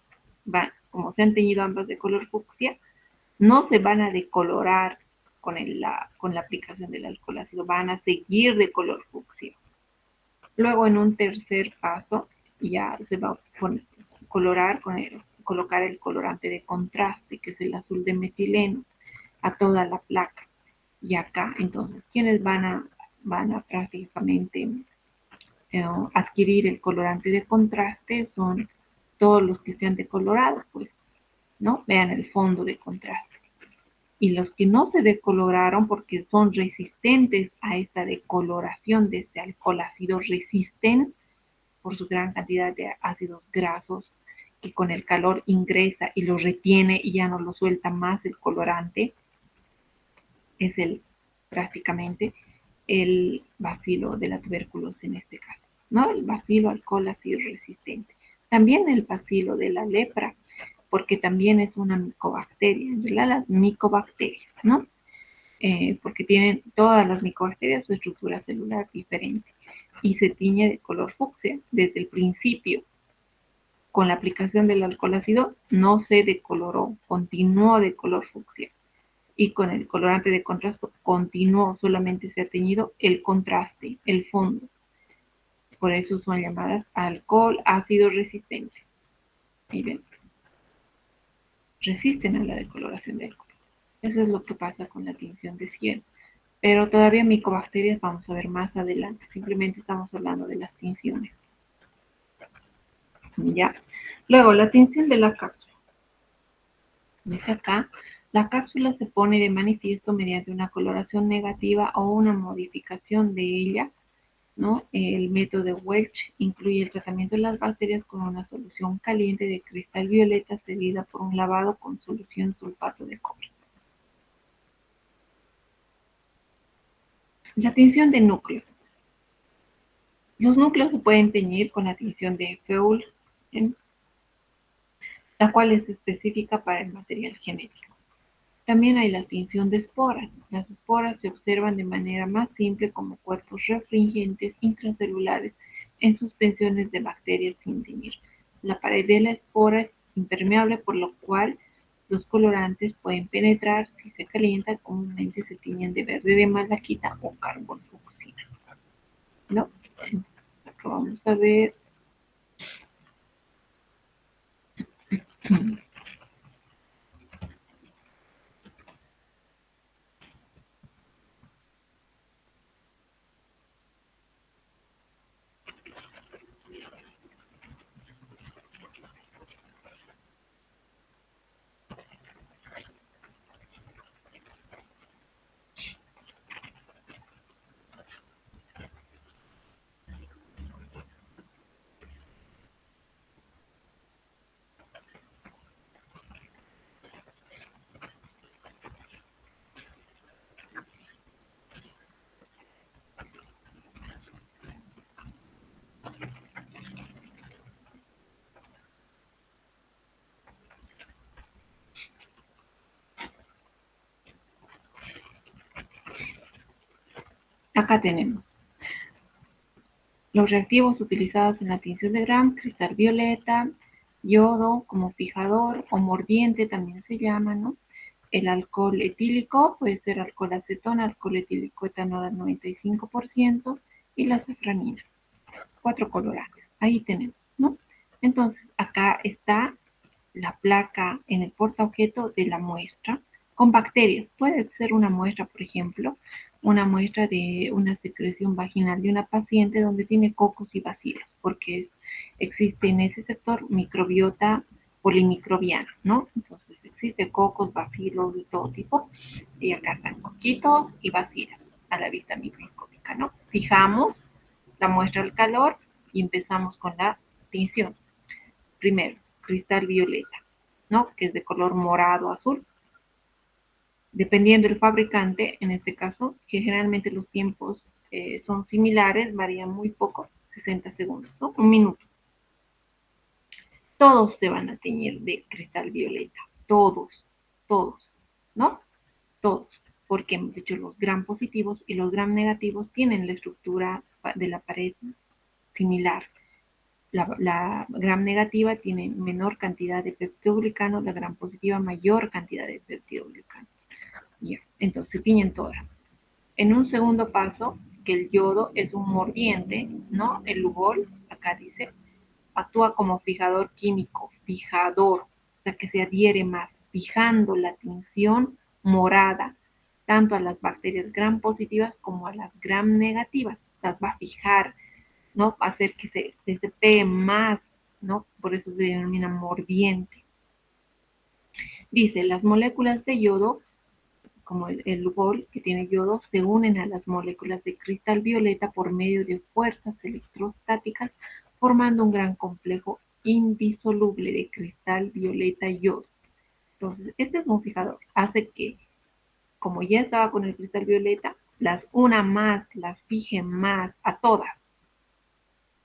como se han teñido ambas de color fucsia, no se van a decolorar con la aplicación del alcohol ácido, van a seguir de color fucsia. Luego, en un tercer paso, ya se va a colocar el colorante de contraste, que es el azul de metileno, a toda la placa. Y acá, entonces, ¿quiénes van a prácticamente adquirir el colorante de contraste? Son todos los que sean decolorados, pues, ¿no? Vean el fondo de contraste. Y los que no se decoloraron porque son resistentes a esta decoloración de este alcohol ácido, resisten por su gran cantidad de ácidos grasos, que con el calor ingresa y lo retiene y ya no lo suelta más el colorante, es prácticamente el bacilo de la tuberculosis en este caso, ¿no? El bacilo alcohol ácido resistente. También el bacilo de la lepra, porque también es una micobacteria, en realidad las micobacterias, ¿no? Porque tienen todas las micobacterias su estructura celular diferente y se tiñe de color fucsia desde el principio. Con la aplicación del alcohol ácido no se decoloró, continuó de color fucsia. Y con el colorante de contraste continuó, solamente se ha teñido el contraste, el fondo. Por eso son llamadas alcohol ácido resistente. Miren, resisten a la decoloración del color. Eso es lo que pasa con la tinción de cielo. Pero todavía micobacterias vamos a ver más adelante. Simplemente estamos hablando de las tinciones. ¿Ya? Luego, la tinción de la cápsula. Dice acá, la cápsula se pone de manifiesto mediante una coloración negativa o una modificación de ella, ¿no? El método de Welch incluye el tratamiento de las bacterias con una solución caliente de cristal violeta seguida por un lavado con solución sulfato de cobre. La tinción de núcleos. Los núcleos se pueden teñir con la tinción de Feucht, la cual es específica para el material genético. También hay la tinción de esporas. Las esporas se observan de manera más simple como cuerpos refringentes intracelulares en suspensiones de bacterias sin teñir. La pared de la espora es impermeable, por lo cual los colorantes pueden penetrar. Si se calienta, comúnmente se tiñen de verde de malaquita o carbón fucsina, ¿no? Acá vamos a ver. acá tenemos los reactivos utilizados en la tinción de Gram: cristal violeta, yodo como fijador o mordiente también se llama, ¿no? El alcohol etílico puede ser alcohol acetona, alcohol etílico etanol al 95% y la safranina. 4 colorantes. Ahí tenemos, ¿no? Entonces, acá está la placa en el portaobjeto de la muestra con bacterias. Puede ser una muestra, por ejemplo, una muestra de una secreción vaginal de una paciente donde tiene cocos y bacilos, porque existe en ese sector microbiota polimicrobiana, ¿no? Entonces existe cocos, bacilos de todo tipo, y acá están coquitos y bacilos a la vista microscópica, ¿no? Fijamos la muestra al calor y empezamos con la tinción. Primero, cristal violeta, ¿no? Que es de color morado azul. Dependiendo del fabricante, en este caso, que generalmente los tiempos son similares, varían muy poco, 60 segundos, ¿no? Un minuto. Todos se van a teñir de cristal violeta, todos, ¿no? Todos, porque hemos dicho los gram positivos y los gram negativos tienen la estructura de la pared similar. La gram negativa tiene menor cantidad de peptidoglicano, la gram positiva mayor cantidad de peptidoglicano. Ya, entonces se tiñen todas. En un segundo paso, que el yodo es un mordiente, ¿no? El lugol, acá dice, actúa como fijador químico, fijador, o sea que se adhiere más, fijando la tinción morada, tanto a las bacterias gram positivas como a las gram negativas. Las va a fijar, ¿no? Va a hacer que se pegue más, ¿no? Por eso se denomina mordiente. Dice, las moléculas de yodo, como el lugol que tiene yodo, se unen a las moléculas de cristal violeta por medio de fuerzas electrostáticas, formando un gran complejo indisoluble de cristal violeta y yodo. Entonces, este es un fijador, hace que, como ya estaba con el cristal violeta, las una más, las fije más a todas.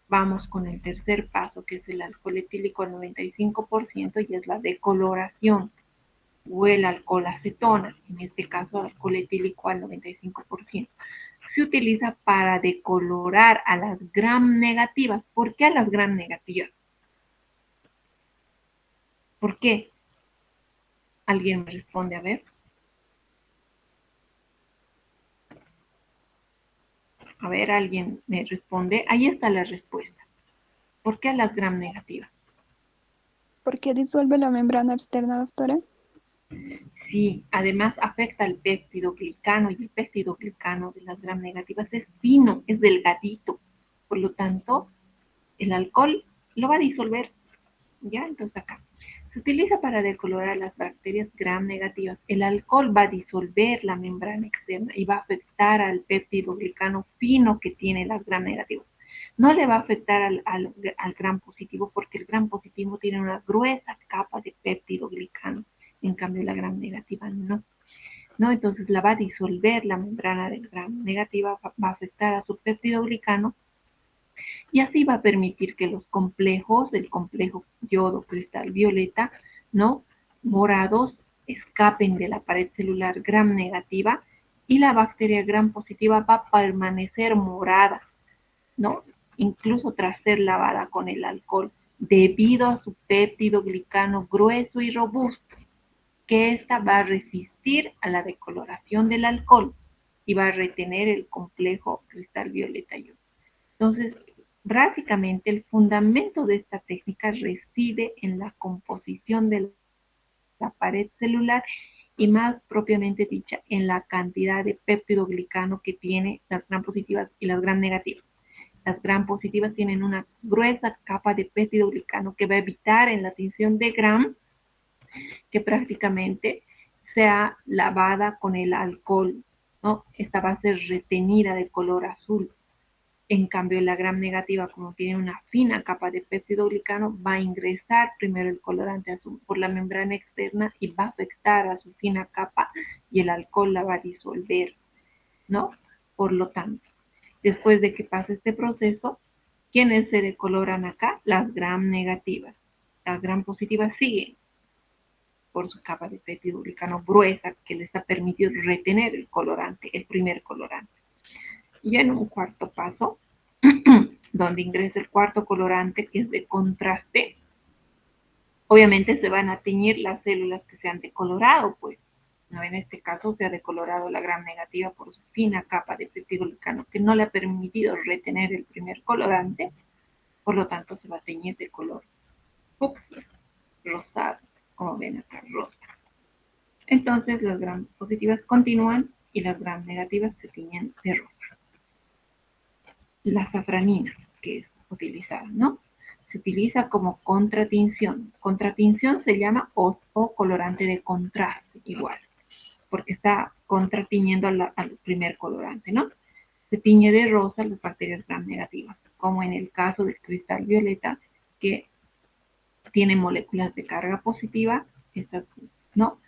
Vamos con el tercer paso, que es el alcohol etílico al 95%, y es la decoloración, o el alcohol acetona, en este caso alcohol etílico al 95%. Se utiliza para decolorar a las gram negativas. ¿Por qué a las gram negativas? ¿Por qué? ¿Alguien me responde? A ver. A ver, alguien me responde. Ahí está la respuesta. ¿Por qué a las gram negativas? ¿Por qué disuelve la membrana externa, doctora? Sí, además afecta al peptidoglicano, y el peptidoglicano de las gram negativas es fino, es delgadito. Por lo tanto, el alcohol lo va a disolver. ¿Ya? Entonces acá. Se utiliza para decolorar las bacterias gram negativas. El alcohol va a disolver la membrana externa y va a afectar al peptidoglicano fino que tiene las gram negativas. No le va a afectar al gram positivo, porque el gram positivo tiene una gruesa capa de peptidoglicano. En cambio, la gram negativa no. ¿No? Entonces la va a disolver la membrana del gram negativa, va a afectar a su peptidoglicano, y así va a permitir que los complejos, el complejo yodo cristal violeta, ¿no? Morados, escapen de la pared celular gram negativa, y la bacteria gram positiva va a permanecer morada, ¿no? Incluso tras ser lavada con el alcohol, debido a su peptidoglicano grueso y robusto, que ésta va a resistir a la decoloración del alcohol y va a retener el complejo cristal violeta yodo. Entonces, básicamente el fundamento de esta técnica reside en la composición de la pared celular, y más propiamente dicha en la cantidad de peptidoglicano que tiene las gram positivas y las gram negativas. Las gram positivas tienen una gruesa capa de peptidoglicano que va a evitar en la tinción de gram que prácticamente sea lavada con el alcohol, ¿no? Esta va a ser retenida de color azul. En cambio, la gram negativa, como tiene una fina capa de peptidoglicano, va a ingresar primero el colorante azul por la membrana externa y va a afectar a su fina capa, y el alcohol la va a disolver, ¿no? Por lo tanto, después de que pase este proceso, ¿quiénes se decoloran acá? Las gram negativas. Las gram positivas siguen por su capa de peptidoglicano gruesa, que les ha permitido retener el colorante, el primer colorante. Y en un cuarto paso, donde ingresa el cuarto colorante, que es de contraste, obviamente se van a teñir las células que se han decolorado, pues. ¿No? En este caso se ha decolorado la gram negativa por su fina capa de peptidoglicano que no le ha permitido retener el primer colorante, por lo tanto se va a teñir de color fucsia, rosado, como ven acá, rosa. Entonces las gram positivas continúan y las gram negativas se tiñen de rosa. La safranina, que es utilizada, ¿no? Se utiliza como contratinción. Contratinción se llama o colorante de contraste, igual, porque está contratiñendo al primer colorante, ¿no? Se tiñe de rosa las bacterias gram negativas, como en el caso del cristal violeta, que tiene moléculas de carga positiva, estas, ¿no?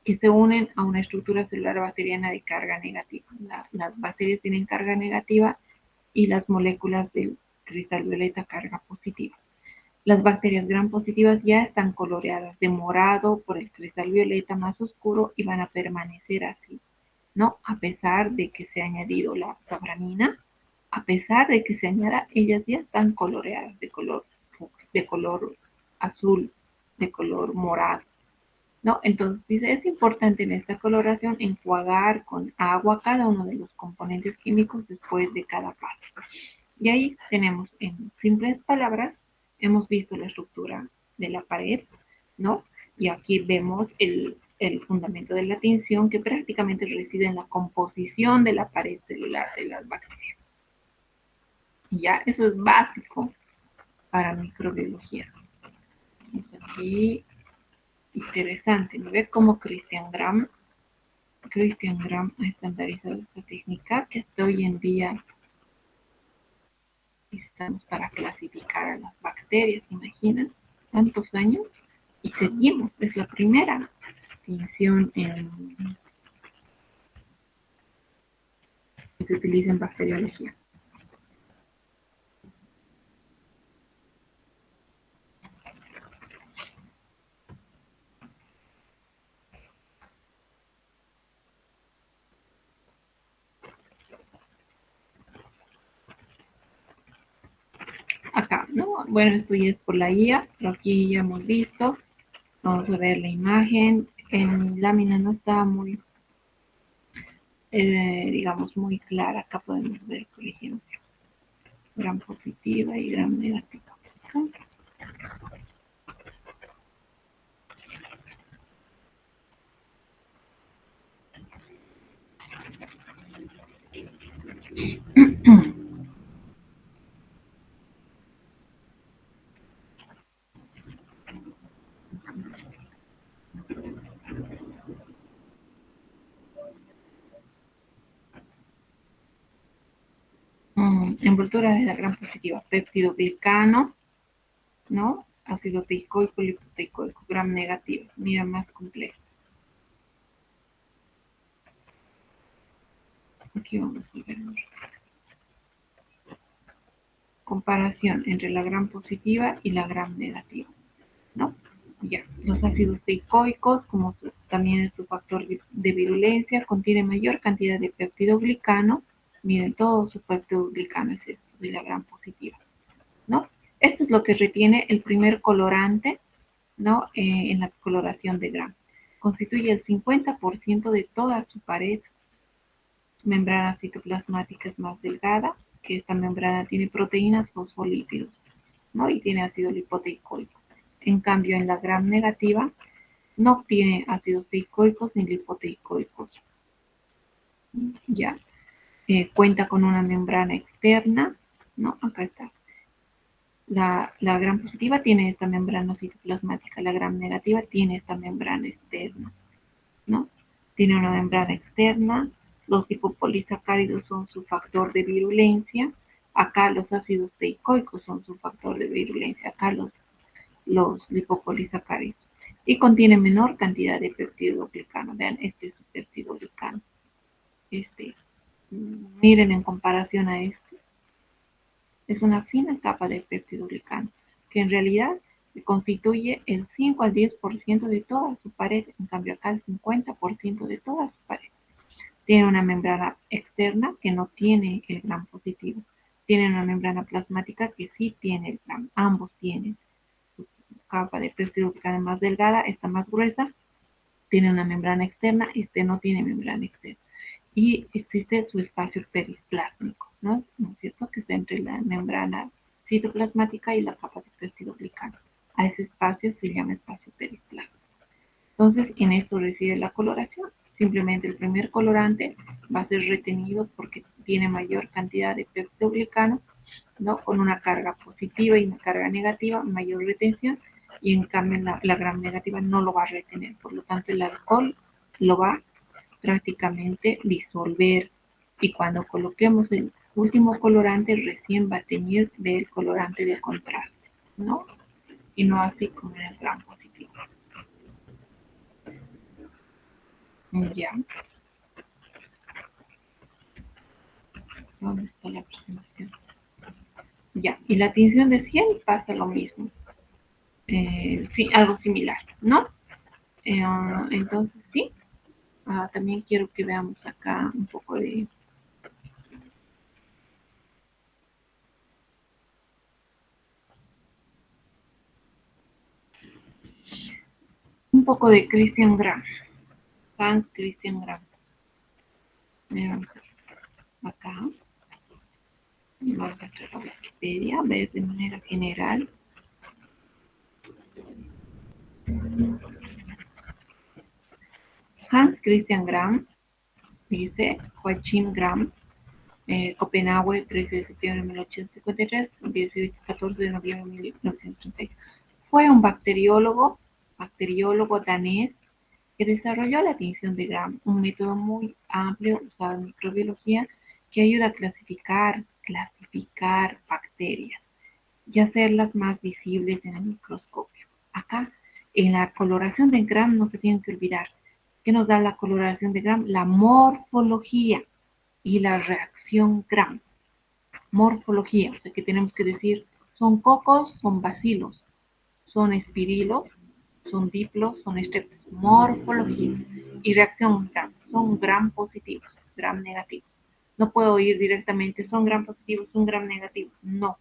Que se unen a una estructura celular bacteriana de carga negativa. Las bacterias tienen carga negativa y las moléculas del cristal violeta carga positiva. Las bacterias gram positivas ya están coloreadas de morado por el cristal violeta más oscuro y van a permanecer así, ¿no? A pesar de que se ha añadido la safranina, a pesar de que se añada, ellas ya están coloreadas de color azul, de color morado, ¿no? Entonces dice, es importante en esta coloración enjuagar con agua cada uno de los componentes químicos después de cada paso. Y ahí tenemos, en simples palabras, hemos visto la estructura de la pared, ¿no? Y aquí vemos el fundamento de la tinción que prácticamente reside en la composición de la pared celular de las bacterias. Y ya, eso es básico para microbiología. Aquí, interesante, ¿no? Ver cómo Christian Gram ha estandarizado esta técnica que hasta hoy en día estamos para clasificar a las bacterias, imaginan, tantos años, y seguimos, es la primera tinción que se utiliza en bacteriología. Acá, ¿no? Bueno, esto ya es por la guía, pero aquí ya hemos visto. Vamos a ver la imagen. En lámina no está muy, digamos, muy clara. Acá podemos ver, por ejemplo, gram positiva y gram negativa. ¿Okay? Envoltura de la gram positiva, peptidoglicano, ¿no? Ácido teicoico, lipoteicoico, gram negativo, mira más complejo. Aquí vamos a ver comparación entre la gram positiva y la gram negativa, ¿no? Ya, los ácidos teicoicos, como también es su factor de virulencia, contiene mayor cantidad de peptidoglicano. Miren, todo su peptidoglicano es esto, de la gram positiva, ¿no? Esto es lo que retiene el primer colorante, ¿no? En la coloración de gram. Constituye el 50% de toda su pared. Membrana citoplasmática es más delgada, que esta membrana tiene proteínas, fosfolípidos, ¿no? Y tiene ácido lipoteicoico. En cambio, en la gram negativa no tiene ácidos teicoicos ni lipoteicoicos. Ya. Cuenta con una membrana externa, ¿no? Acá está. La gram positiva tiene esta membrana citoplasmática, la gram negativa tiene esta membrana externa, ¿no? Tiene una membrana externa, los lipopolisacáridos son su factor de virulencia, acá los ácidos teicoicos son su factor de virulencia, acá los lipopolisacáridos. Y contiene menor cantidad de peptidoglicano. Vean, este es su peptidoglicano. Miren en comparación a este. Es una fina capa de peptidoglicano, que en realidad constituye el 5 al 10% de toda su pared, en cambio acá el 50% de toda su pared. Tiene una membrana externa que no tiene el gram positivo. Tiene una membrana plasmática que sí tiene el gram. Ambos tienen. Su capa de péptido glicano más delgada, esta más gruesa. Tiene una membrana externa, este no tiene membrana externa. Y existe su espacio periplásmico, ¿no? ¿No es cierto? Que está entre la membrana citoplasmática y la capa de péptido glicano. A ese espacio se llama espacio periplásmico. Entonces, en esto reside la coloración. Simplemente el primer colorante va a ser retenido porque tiene mayor cantidad de peptidoglicano, ¿no? Con una carga positiva y una carga negativa, mayor retención, y en cambio la gram negativa no lo va a retener. Por lo tanto, el alcohol lo va prácticamente disolver, y cuando coloquemos el último colorante recién va a teñir del colorante de contraste, ¿no? Y no así como en el gram positivo. Ya. ¿Dónde está la aproximación? Ya. Y la tinción de 100 pasa lo mismo. Sí, algo similar, ¿no? Entonces, sí. También quiero que veamos acá un poco de Christian Gram. Hans Christian Gram. Vamos acá. Vamos a entrar a Wikipedia, ver de manera general. Hans Christian Gram, dice Joachim Gram, Copenhague, 13 de septiembre de 1853, 14 de noviembre de 1936. Fue un bacteriólogo danés que desarrolló la tinción de Gram, un método muy amplio usado en microbiología que ayuda a clasificar bacterias y hacerlas más visibles en el microscopio. Acá, en la coloración de Gram, no se tienen que olvidar que nos da la coloración de Gram, la morfología y la reacción Gram. Morfología, o sea que tenemos que decir, son cocos, son bacilos, son espirilos, son diplos, son estreptos. Morfología y reacción Gram, son Gram positivos, Gram negativos. No puedo ir directamente, son Gram positivos, son Gram negativos. No,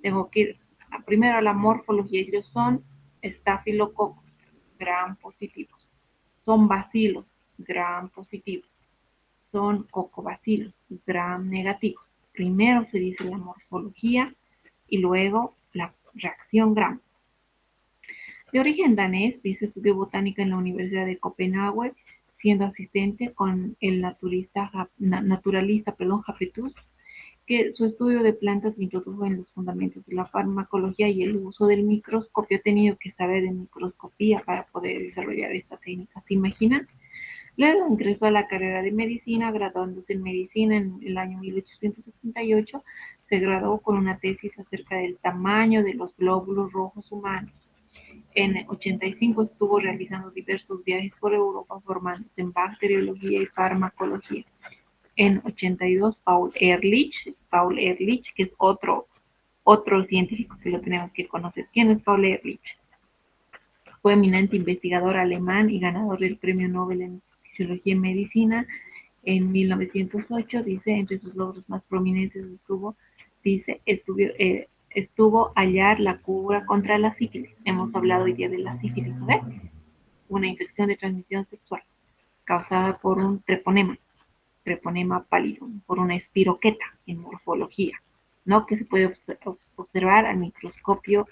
tengo que ir primero a la morfología. Ellos son estafilococos, Gram positivos. Son bacilos, Gram positivos. Son cocobacilos, Gram negativos. Primero se dice la morfología y luego la reacción Gram. De origen danés, dice, estudió botánica en la Universidad de Copenhague, siendo asistente con el naturalista Japetus, que su estudio de plantas introdujo en los fundamentos de la farmacología y el uso del microscopio. Ha tenido que saber de microscopía para poder desarrollar esta técnica. ¿Se imaginan? Luego ingresó a la carrera de medicina, graduándose en medicina en el año 1868. Se graduó con una tesis acerca del tamaño de los glóbulos rojos humanos. En 85 estuvo realizando diversos viajes por Europa formándose en bacteriología y farmacología. En 82, Paul Ehrlich, que es otro científico que lo tenemos que conocer. ¿Quién es Paul Ehrlich? Fue eminente investigador alemán y ganador del Premio Nobel en Fisiología y Medicina en 1908. Dice, entre sus logros más prominentes estuvo hallar la cura contra la sífilis. Hemos hablado hoy día de la sífilis, ¿no? Una infección de transmisión sexual causada por un treponema pallidum, por una espiroqueta en morfología, ¿no? Que se puede observar al microscopio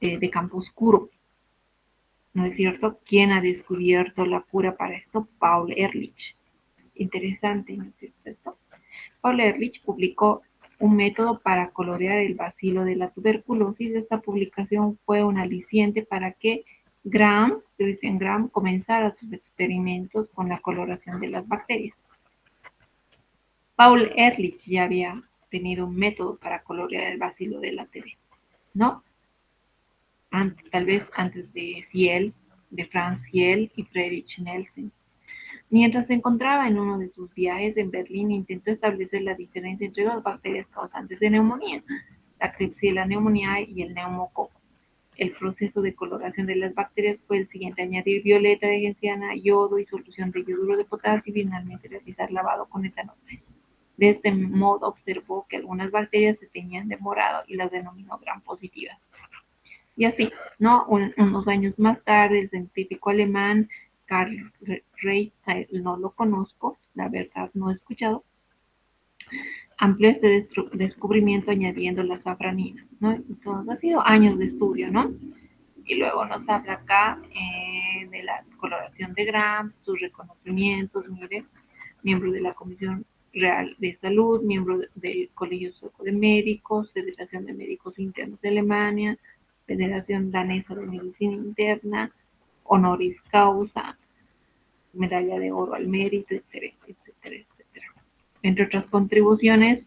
de campo oscuro. ¿No es cierto? ¿Quién ha descubierto la cura para esto? Paul Ehrlich. Interesante, ¿no es cierto? Paul Ehrlich publicó un método para colorear el bacilo de la tuberculosis. Esta publicación fue un aliciente para que Christian Gram comenzara sus experimentos con la coloración de las bacterias. Paul Ehrlich ya había tenido un método para colorear el bacilo de la TB, ¿no? Tal vez antes de Franz Fiel y Friedrich Nelson. Mientras se encontraba en uno de sus viajes en Berlín, intentó establecer la diferencia entre dos bacterias causantes de neumonía, la Klebsiella pneumoniae y el neumococo. El proceso de coloración de las bacterias fue el siguiente: añadir violeta de genciana, yodo y solución de yoduro de potasio y finalmente realizar lavado con etanol. De este modo observó que algunas bacterias se teñían de morado y las denominó gram positivas. Y así, ¿no? Unos años más tarde, el científico alemán Karl Reichel, no lo conozco, la verdad no he escuchado, amplió este descubrimiento añadiendo la safranina, ¿no? Entonces ha sido años de estudio, ¿no? Y luego nos habla acá de la coloración de Gram, sus reconocimientos, mire, miembro de la Comisión Real de Salud, miembro del Colegio Sueco de Médicos, Federación de Médicos Internos de Alemania, Federación Danesa de Medicina Interna, honoris causa, medalla de oro al mérito, etcétera, etcétera, etcétera. Entre otras contribuciones,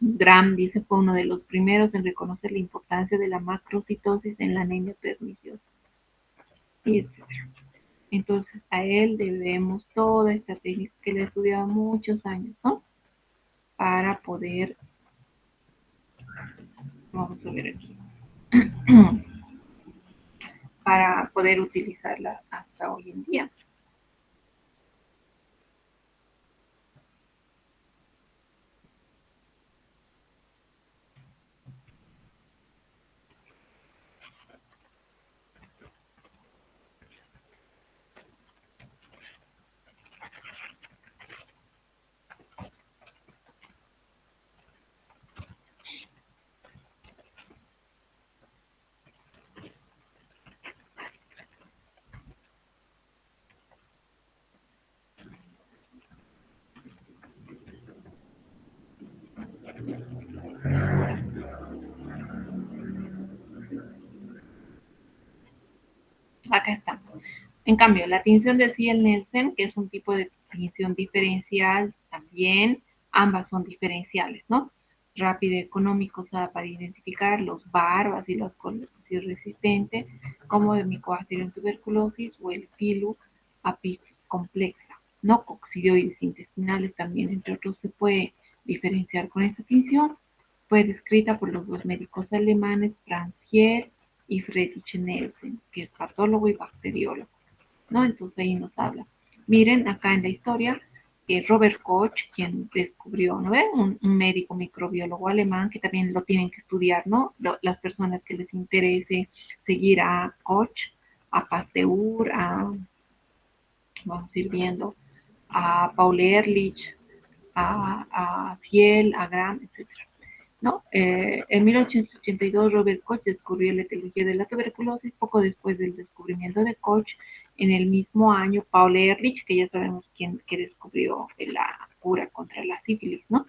Gram, dice, fue uno de los primeros en reconocer la importancia de la macrocitosis en la anemia perniciosa, etcétera. Entonces, a él debemos toda esta técnica que le he estudiado muchos años, ¿no? Para poder, vamos a ver aquí, para poder utilizarla hasta hoy en día. Acá está. En cambio, la tinción de Ziel-Nielsen, que es un tipo de tinción diferencial, también ambas son diferenciales, ¿no? Rápido y económico, usada para identificar los barbas y la escoliosis resistente, como el Mycobacterium tuberculosis o el Pilu apis complexa, ¿no? Coccidioides intestinales también, entre otros, se puede diferenciar con esta tinción. Fue descrita por los dos médicos alemanes Franz Ziel y Friedrich Nielsen, que es patólogo y bacteriólogo, ¿no? Entonces ahí nos habla. Miren acá en la historia que Robert Koch, quien descubrió, ¿no? Un médico microbiólogo alemán, que también lo tienen que estudiar, ¿no? Las personas que les interese seguir a Koch, a Pasteur, vamos a ir viendo, a Paul Ehrlich, a Thiel, a Gram, etcétera, ¿no? En 1882 Robert Koch descubrió la etiología de la tuberculosis. Poco después del descubrimiento de Koch, en el mismo año, Paul Ehrlich, que ya sabemos quién que descubrió la cura contra la sífilis, ¿no?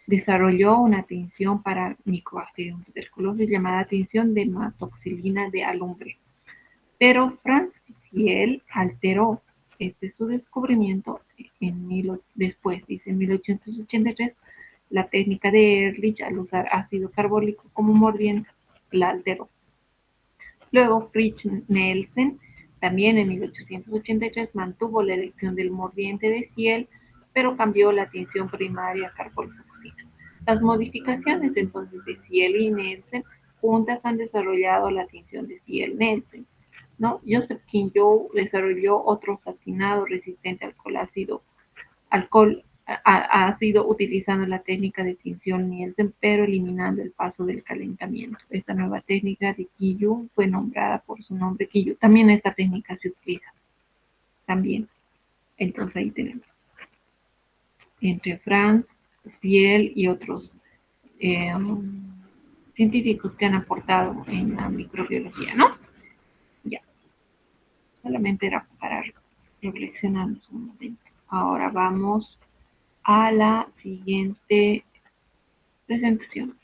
Desarrolló una tinción para Mycobacterium tuberculosis llamada tinción de matoxilina de alumbre. Pero Franz Thiel alteró su descubrimiento después, dice, en 1883, la técnica de Ehrlich al usar ácido carbólico como mordiente la alteró. Luego Fritz Nielsen, también en 1883, mantuvo la elección del mordiente de Thiel, pero cambió la tinción primaria a carboxila. Las modificaciones entonces de Thiel y Nielsen juntas han desarrollado la tinción de Thiel-Nielsen, ¿no? Joseph Kinjoe desarrolló otro satinado resistente ha sido utilizando la técnica de tinción Nielsen, pero eliminando el paso del calentamiento. Esta nueva técnica de Kinjoe fue nombrada por su nombre Kinjoe. También esta técnica se utiliza. También. Entonces ahí tenemos. Entre Franz, Thiel y otros científicos que han aportado en la microbiología, ¿no? Ya. Solamente era para reflexionar un momento. Ahora vamos a la siguiente presentación.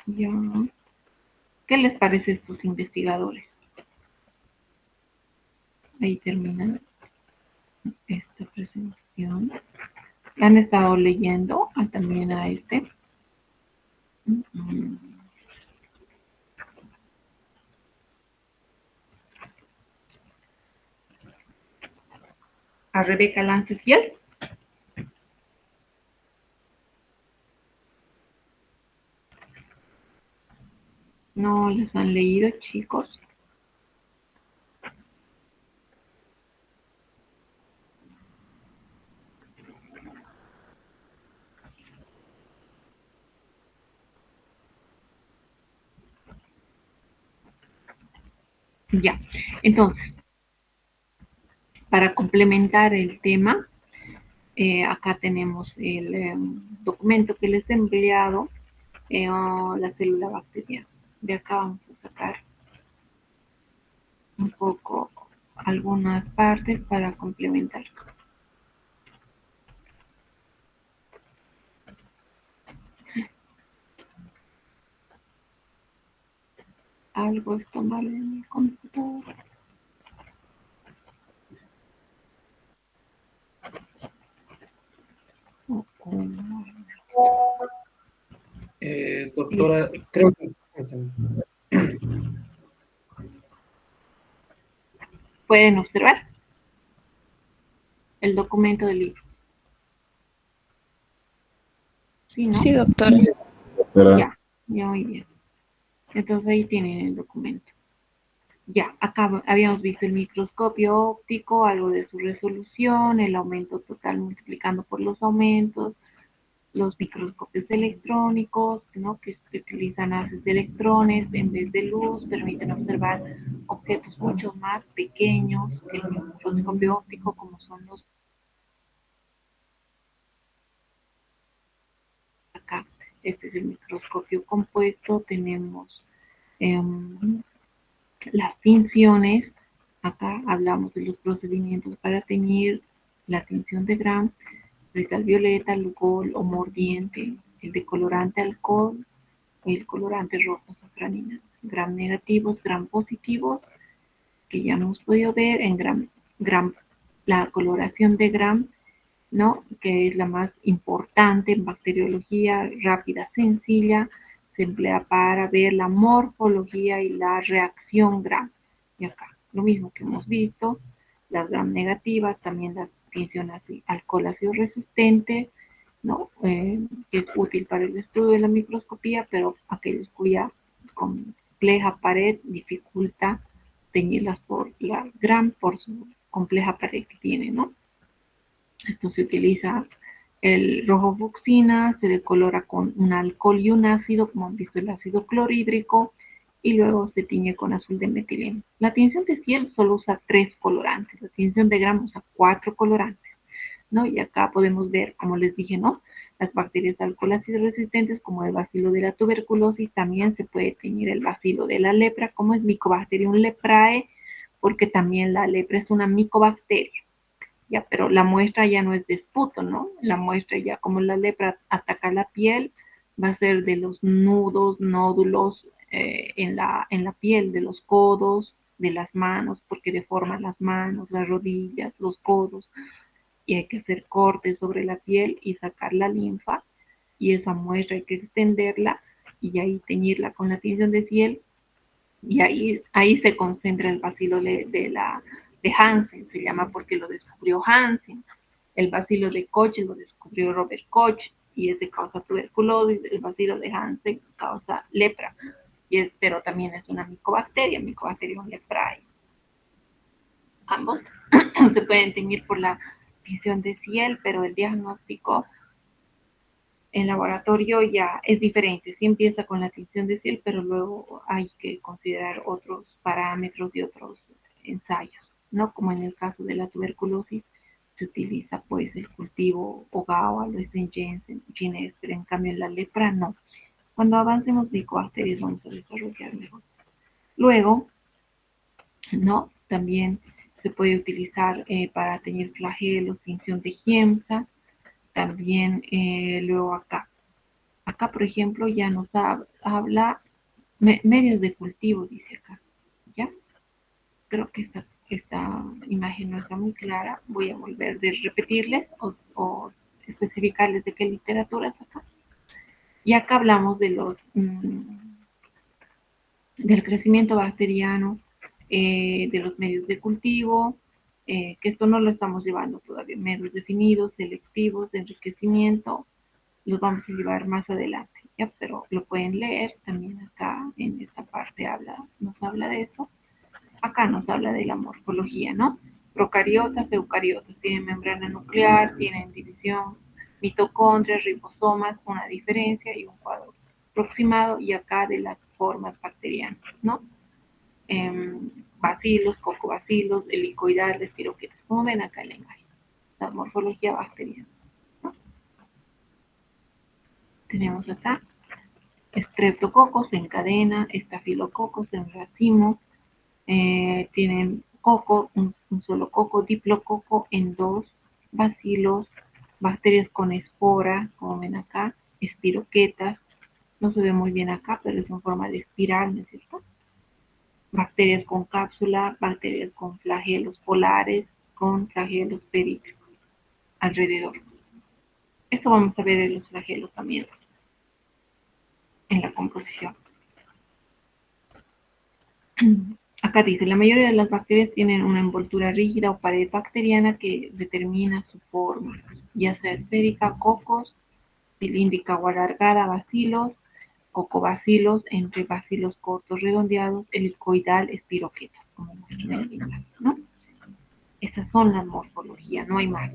Ya. ¿Qué les parece a estos investigadores? Ahí termina esta presentación. ¿Han estado leyendo también a este? A Rebeca Lancefiel. ¿No les han leído, chicos? Ya, entonces, para complementar el tema, acá tenemos el documento que les he enviado, la célula bacteriana. De acá vamos a sacar un poco algunas partes para complementar. Algo está mal en mi computadora. Doctora, creo que... Pueden observar el documento del libro. ¿Sí, no? Sí, doctora. Doctora, Ya muy bien. Entonces ahí tienen el documento. Ya, acá habíamos visto el microscopio óptico, algo de su resolución, el aumento total multiplicando por los aumentos, los microscopios electrónicos, ¿no? Que utilizan haces de electrones en vez de luz, permiten observar objetos mucho más pequeños que el microscopio óptico, como son los acá. Este es el microscopio compuesto, tenemos las tinciones, acá hablamos de los procedimientos para teñir la tinción de Gram, cristal violeta, alcohol o mordiente, el decolorante alcohol, el colorante rojo safranina, Gram negativos, Gram positivos, que ya hemos podido ver en Gram, la coloración de Gram, ¿no? Que es la más importante en bacteriología, rápida, sencilla, se emplea para ver la morfología y la reacción Gram. Y acá, lo mismo que hemos visto, las Gram negativas, también la tinción alcohol ácido resistente, ¿no? Que es útil para el estudio de la microscopía, pero aquellos cuya compleja pared dificulta teñirlas por la Gram por su compleja pared que tiene, ¿no? Esto se utiliza el rojo fucsina, se decolora con un alcohol y un ácido, como han visto el ácido clorhídrico, y luego se tiñe con azul de metileno. La tinción de Ciel solo usa 3 colorantes, la tinción de Gram usa 4 colorantes, ¿no? Y acá podemos ver, como les dije, ¿no? Las bacterias alcohol ácido resistentes, como el bacilo de la tuberculosis, también se puede teñir el bacilo de la lepra, como es Mycobacterium leprae, porque también la lepra es una micobacteria. Ya, pero la muestra ya no es de esputo, ¿no? La muestra ya, como la lepra ataca la piel, va a ser de los nudos, nódulos en la piel, de los codos, de las manos, porque deforman las manos, las rodillas, los codos, y hay que hacer cortes sobre la piel y sacar la linfa, y esa muestra hay que extenderla y ahí teñirla con la tinción de Ciel, y ahí se concentra el bacilo de Hansen, se llama porque lo descubrió Hansen. El bacilo de Koch lo descubrió Robert Koch y es de causa tuberculosis. El bacilo de Hansen causa lepra, pero también es una Mycobacterium leprae. Ambos se pueden teñir por la tinción de Ciel, pero el diagnóstico en laboratorio ya es diferente. Sí empieza con la tinción de Ciel, pero luego hay que considerar otros parámetros y otros ensayos, ¿no? Como en el caso de la tuberculosis, se utiliza pues el cultivo Ogawa, lo es en Ginestre, en cambio en la lepra no. Cuando avancemos micobacterias vamos a desarrollar mejor. Luego, ¿no? También se puede utilizar para teñir flagelos, tinción de Giemsa, también luego acá, por ejemplo, ya nos habla medios de cultivo, dice acá, ¿ya? Creo que esta imagen no está muy clara. Voy a volver a repetirles o especificarles de qué literatura es acá. Y acá hablamos de del crecimiento bacteriano, de los medios de cultivo, que esto no lo estamos llevando todavía, medios definidos, selectivos, de enriquecimiento, los vamos a llevar más adelante. ya, pero lo pueden leer también acá en esta parte nos habla de eso. Acá nos habla de la morfología, ¿no? Procariotas, eucariotas, tienen membrana nuclear, tienen división, mitocondrias, ribosomas, una diferencia y un cuadro aproximado, y acá de las formas bacterianas, ¿no? Bacilos, cocobacilos, helicoidal, espiroquetas, como ven acá en la imagen, la morfología bacteriana, ¿no? Tenemos acá estreptococos en cadena, estafilococos en racimo, tienen coco, un solo coco, diplococo en dos, bacilos, bacterias con espora, como ven acá, espiroquetas, no se ve muy bien acá, pero es en forma de espiral, ¿no es cierto? Bacterias con cápsula, bacterias con flagelos polares, con flagelos perítricos alrededor. Esto vamos a ver en los flagelos también, en la composición. Acá dice, la mayoría de las bacterias tienen una envoltura rígida o pared bacteriana que determina su forma, ya sea esférica, cocos, cilíndrica o alargada, bacilos, cocobacilos, entre bacilos cortos redondeados, helicoidal, espiroquetas, como muestran en la imagen, ¿no? Esas son las morfologías, no hay más.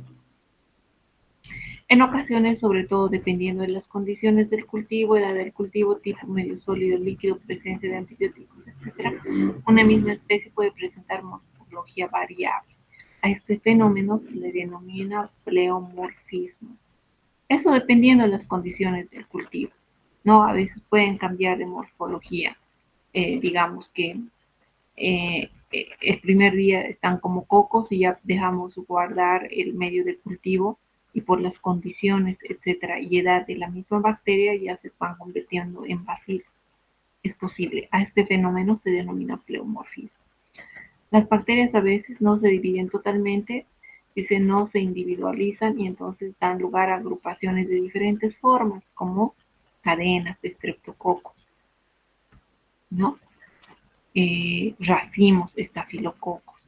En ocasiones, sobre todo dependiendo de las condiciones del cultivo, edad del cultivo, tipo medio sólido, líquido, presencia de antibióticos, etc., una misma especie puede presentar morfología variable. A este fenómeno se le denomina pleomorfismo. Eso dependiendo de las condiciones del cultivo, ¿no? A veces pueden cambiar de morfología. Digamos que el primer día están como cocos y ya dejamos guardar el medio de cultivo, y por las condiciones, etcétera, y edad de la misma bacteria ya se van convirtiendo en bacilos. Es posible. A este fenómeno se denomina pleomorfismo. Las bacterias a veces no se dividen totalmente, dice, no se individualizan, y entonces dan lugar a agrupaciones de diferentes formas, como cadenas de estreptococos, ¿no? Racimos, estafilococos,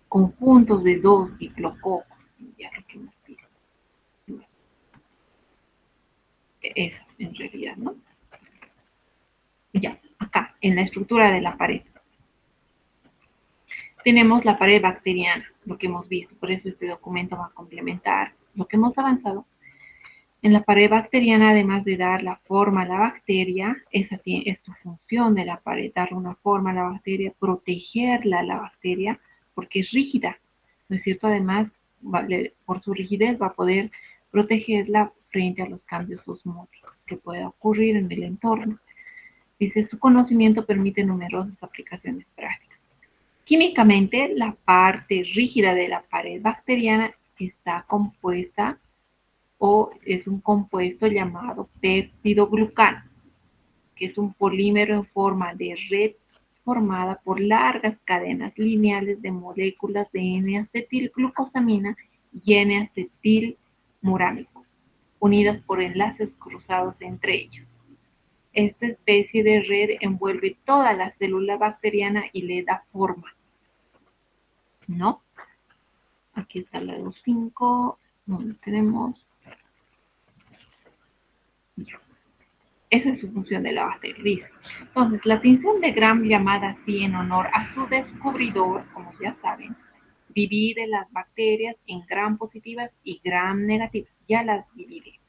conjuntos de dos diplococos, ya lo que hemos visto. Eso, en realidad, ¿no? Ya, acá, en la estructura de la pared, tenemos la pared bacteriana, lo que hemos visto, por eso este documento va a complementar lo que hemos avanzado. En la pared bacteriana, además de dar la forma a la bacteria, esa es su función de la pared, dar una forma a la bacteria, protegerla a la bacteria, porque es rígida, ¿no es cierto? Además, por su rigidez va a poder protegerla frente a los cambios osmóticos que pueda ocurrir en el entorno. Dice, su conocimiento permite numerosas aplicaciones prácticas. Químicamente, la parte rígida de la pared bacteriana está compuesta o es un compuesto llamado peptidoglucano, que es un polímero en forma de red formada por largas cadenas lineales de moléculas de N-acetilglucosamina y N-acetilmurámico, unidas por enlaces cruzados entre ellos. Esta especie de red envuelve toda la célula bacteriana y le da forma, ¿no? Aquí está la 2.5, donde tenemos. Esa es su función de la bacteria, dice. Entonces, la tinción de Gram, llamada así en honor a su descubridor, como ya saben, divide las bacterias en Gram positivas y Gram negativas. Ya las divide,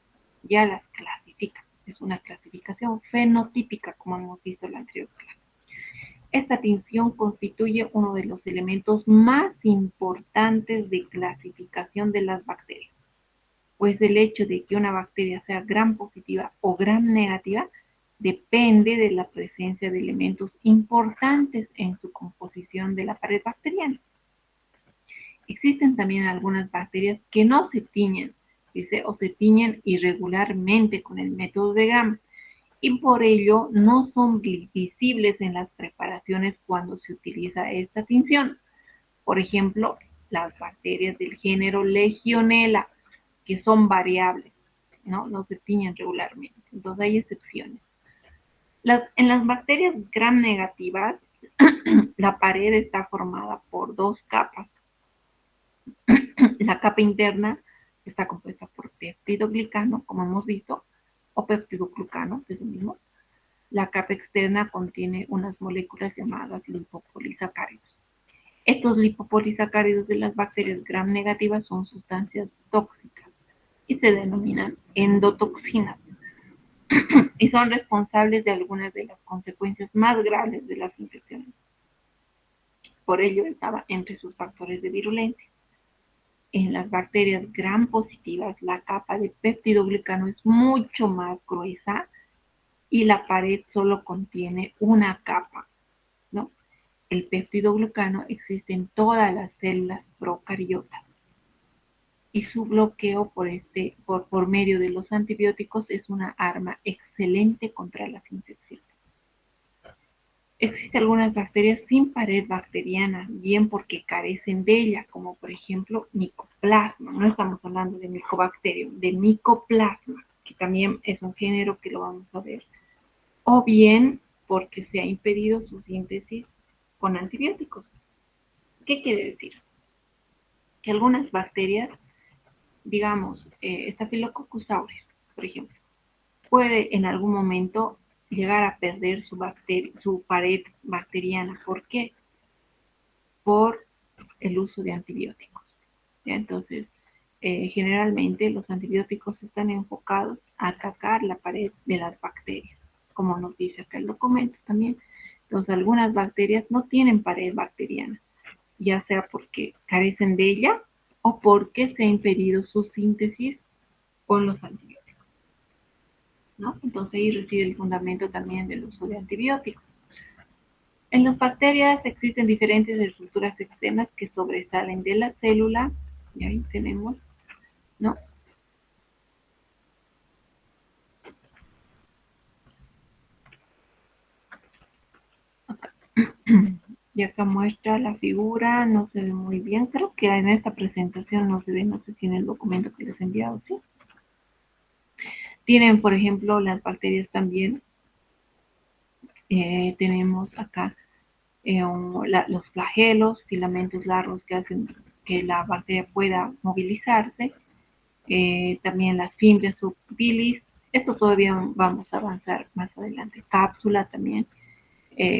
ya las clasifica. Es una clasificación fenotípica, como hemos visto en la anterior clase. Esta tinción constituye uno de los elementos más importantes de clasificación de las bacterias, pues el hecho de que una bacteria sea Gram positiva o Gram negativa depende de la presencia de elementos importantes en su composición de la pared bacteriana. Existen también algunas bacterias que no se tiñen, dice, o se tiñen irregularmente con el método de Gram, y por ello no son visibles en las preparaciones cuando se utiliza esta tinción. Por ejemplo, las bacterias del género Legionella, que son variables, no se tiñen regularmente. Entonces hay excepciones. En las bacterias Gram negativas, la pared está formada por dos capas. La capa interna está compuesta por peptidoglicano, como hemos visto, o peptidoglucano, que es lo mismo. La capa externa contiene unas moléculas llamadas lipopolisacáridos. Estos lipopolisacáridos de las bacterias gram negativas son sustancias tóxicas y se denominan endotoxinas y son responsables de algunas de las consecuencias más graves de las infecciones. Por ello estaba entre sus factores de virulencia. En las bacterias gram positivas, la capa de peptidoglucano es mucho más gruesa y la pared solo contiene una capa, ¿no? El peptidoglucano existe en todas las células procariotas y su bloqueo por medio de los antibióticos es una arma excelente contra las infecciones. Existen algunas bacterias sin pared bacteriana, bien porque carecen de ella, como por ejemplo Mycoplasma. No estamos hablando de Mycobacterium, de Mycoplasma, que también es un género que lo vamos a ver. O bien porque se ha impedido su síntesis con antibióticos. ¿Qué quiere decir? Que algunas bacterias, digamos, Staphylococcus aureus, por ejemplo, puede en algún momento llegar a perder su pared bacteriana. ¿Por qué? Por el uso de antibióticos. ¿Ya? Entonces, generalmente los antibióticos están enfocados a atacar la pared de las bacterias, como nos dice acá el documento también. Entonces, algunas bacterias no tienen pared bacteriana, ya sea porque carecen de ella o porque se ha impedido su síntesis con los antibióticos, ¿no? Entonces ahí reside el fundamento también del uso de antibióticos. En las bacterias existen diferentes estructuras externas que sobresalen de la célula, y ahí tenemos, ¿no? Acá. Y acá muestra la figura, no se ve muy bien, creo que en esta presentación no se ve, no sé si en el documento que les he enviado, ¿sí? Tienen, por ejemplo, las bacterias también, tenemos acá los flagelos, filamentos largos que hacen que la bacteria pueda movilizarse, también las fibras subtilis, esto todavía vamos a avanzar más adelante, cápsula también,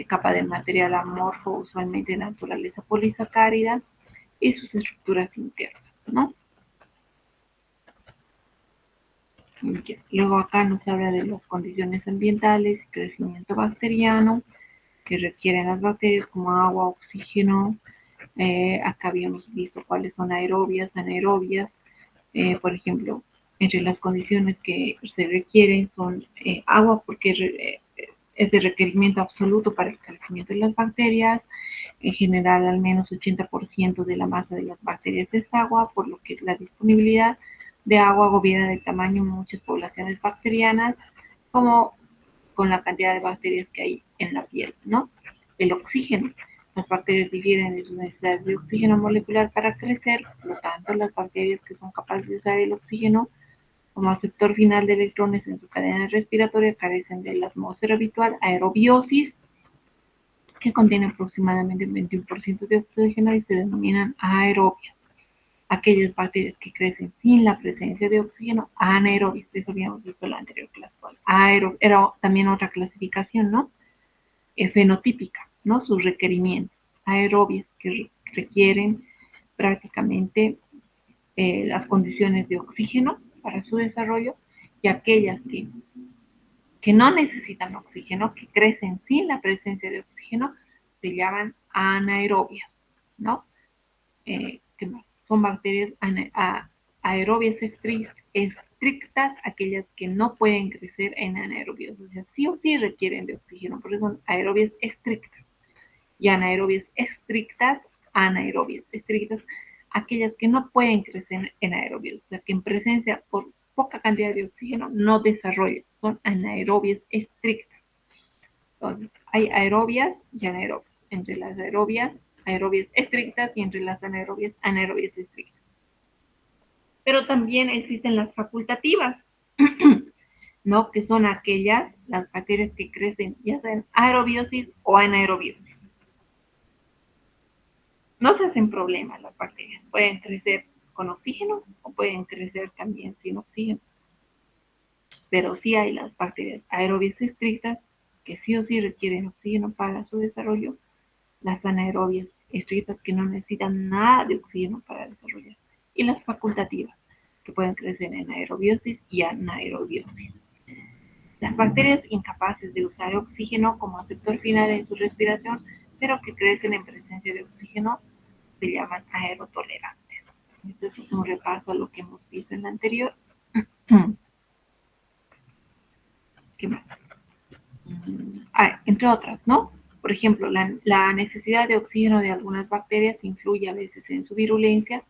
capa de material amorfo, usualmente de naturaleza polisacárida, y sus estructuras internas, ¿no? Luego acá nos habla de las condiciones ambientales y crecimiento bacteriano que requieren las bacterias como agua, oxígeno. Acá habíamos visto cuáles son aerobias, anaerobias. Por ejemplo, entre las condiciones que se requieren son agua, porque es de requerimiento absoluto para el crecimiento de las bacterias. En general, al menos 80% de la masa de las bacterias es agua, por lo que la disponibilidad de agua gobierna del tamaño de muchas poblaciones bacterianas, como con la cantidad de bacterias que hay en la piel, ¿no? El oxígeno. Las bacterias difieren de sus necesidades de oxígeno molecular para crecer, por lo tanto, las bacterias que son capaces de usar el oxígeno como aceptor final de electrones en su cadena respiratoria carecen de la atmósfera habitual, aerobiosis, que contiene aproximadamente el 21% de oxígeno y se denominan aerobias. Aquellas bacterias que crecen sin la presencia de oxígeno, anaerobias, eso habíamos visto en la anterior clase. Era también otra clasificación, ¿no? Fenotípica, ¿no? Sus requerimientos. Aerobias, que requieren prácticamente las condiciones de oxígeno para su desarrollo, y aquellas que no necesitan oxígeno, que crecen sin la presencia de oxígeno, se llaman anaerobias, ¿no? ¿Qué más? Son bacterias aerobias estrictas, aquellas que no pueden crecer en anaerobios, o sea, sí o sí requieren de oxígeno, por eso son aerobias estrictas. Y anaerobias estrictas, anaerobias estrictas, aquellas que no pueden crecer en aerobios, o sea, que en presencia por poca cantidad de oxígeno no desarrollan, son anaerobias estrictas. Entonces, hay aerobias y anaerobias. Entre las aerobias estrictas y entre las anaerobias estrictas. Pero también existen las facultativas, ¿no? Que son aquellas, las bacterias que crecen ya sea en aerobiosis o anaerobiosis. No se hacen problemas las bacterias, pueden crecer con oxígeno o pueden crecer también sin oxígeno. pero sí hay las bacterias aerobias estrictas que sí o sí requieren oxígeno para su desarrollo, las anaerobias estrictas que no necesitan nada de oxígeno para desarrollar, y las facultativas que pueden crecer en aerobiosis y anaerobiosis. Las bacterias incapaces de usar oxígeno como aceptor final en su respiración, pero que crecen en presencia de oxígeno, se llaman aerotolerantes. Esto es un repaso a lo que hemos visto en la anterior. ¿Qué más? Entre otras, ¿no? Por ejemplo, la necesidad de oxígeno de algunas bacterias influye a veces en su virulencia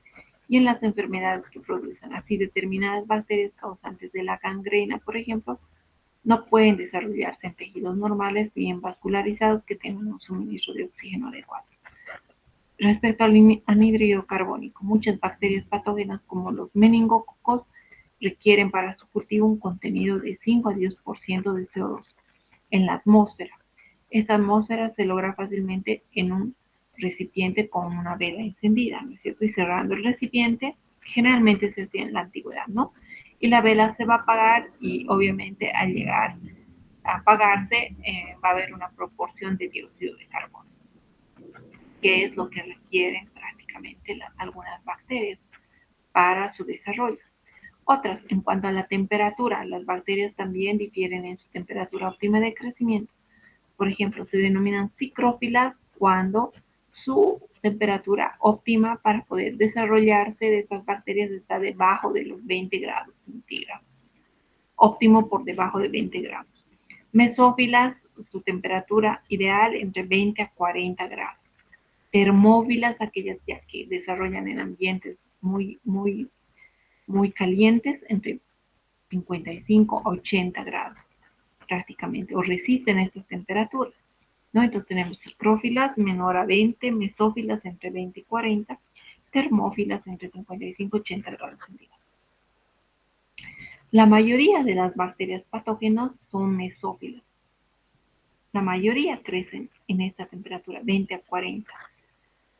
y en las enfermedades que producen. Así, determinadas bacterias causantes de la gangrena, por ejemplo, no pueden desarrollarse en tejidos normales bien vascularizados que tengan un suministro de oxígeno adecuado. Respecto al anhídrido carbónico, muchas bacterias patógenas como los meningococos requieren para su cultivo un contenido de 5 a 10% de CO2 en la atmósfera. Esta atmósfera se logra fácilmente en un recipiente con una vela encendida, ¿no es cierto? Y cerrando el recipiente, generalmente se hacía en la antigüedad, ¿no? Y la vela se va a apagar y obviamente al llegar a apagarse va a haber una proporción de dióxido de carbono, que es lo que requieren prácticamente algunas bacterias para su desarrollo. Otras, en cuanto a la temperatura, las bacterias también difieren en su temperatura óptima de crecimiento. Por ejemplo, se denominan psicrófilas cuando su temperatura óptima para poder desarrollarse de estas bacterias está debajo de los 20 grados centígrados. Óptimo por debajo de 20 grados. Mesófilas, su temperatura ideal entre 20 a 40 grados. Termófilas, aquellas ya que desarrollan en ambientes muy calientes, entre 55 a 80 grados prácticamente, o resisten estas temperaturas, ¿no? Entonces tenemos psicrófilas menor a 20, mesófilas entre 20 y 40, termófilas entre 55 y 80 grados centígrados. La mayoría de las bacterias patógenas son mesófilas. La mayoría crecen en esta temperatura, 20 a 40.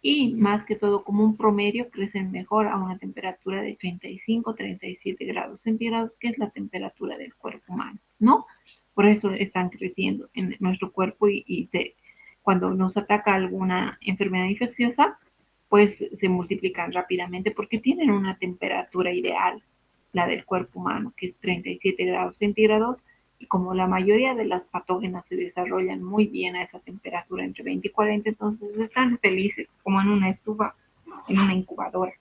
Y más que todo, como un promedio, crecen mejor a una temperatura de 35 a 37 grados centígrados, que es la temperatura del cuerpo humano, ¿no? Por eso están creciendo en nuestro cuerpo cuando nos ataca alguna enfermedad infecciosa, pues se multiplican rápidamente porque tienen una temperatura ideal, la del cuerpo humano, que es 37 grados centígrados, y como la mayoría de las patógenas se desarrollan muy bien a esa temperatura entre 20 y 40, entonces están felices, como en una estufa, en una incubadora.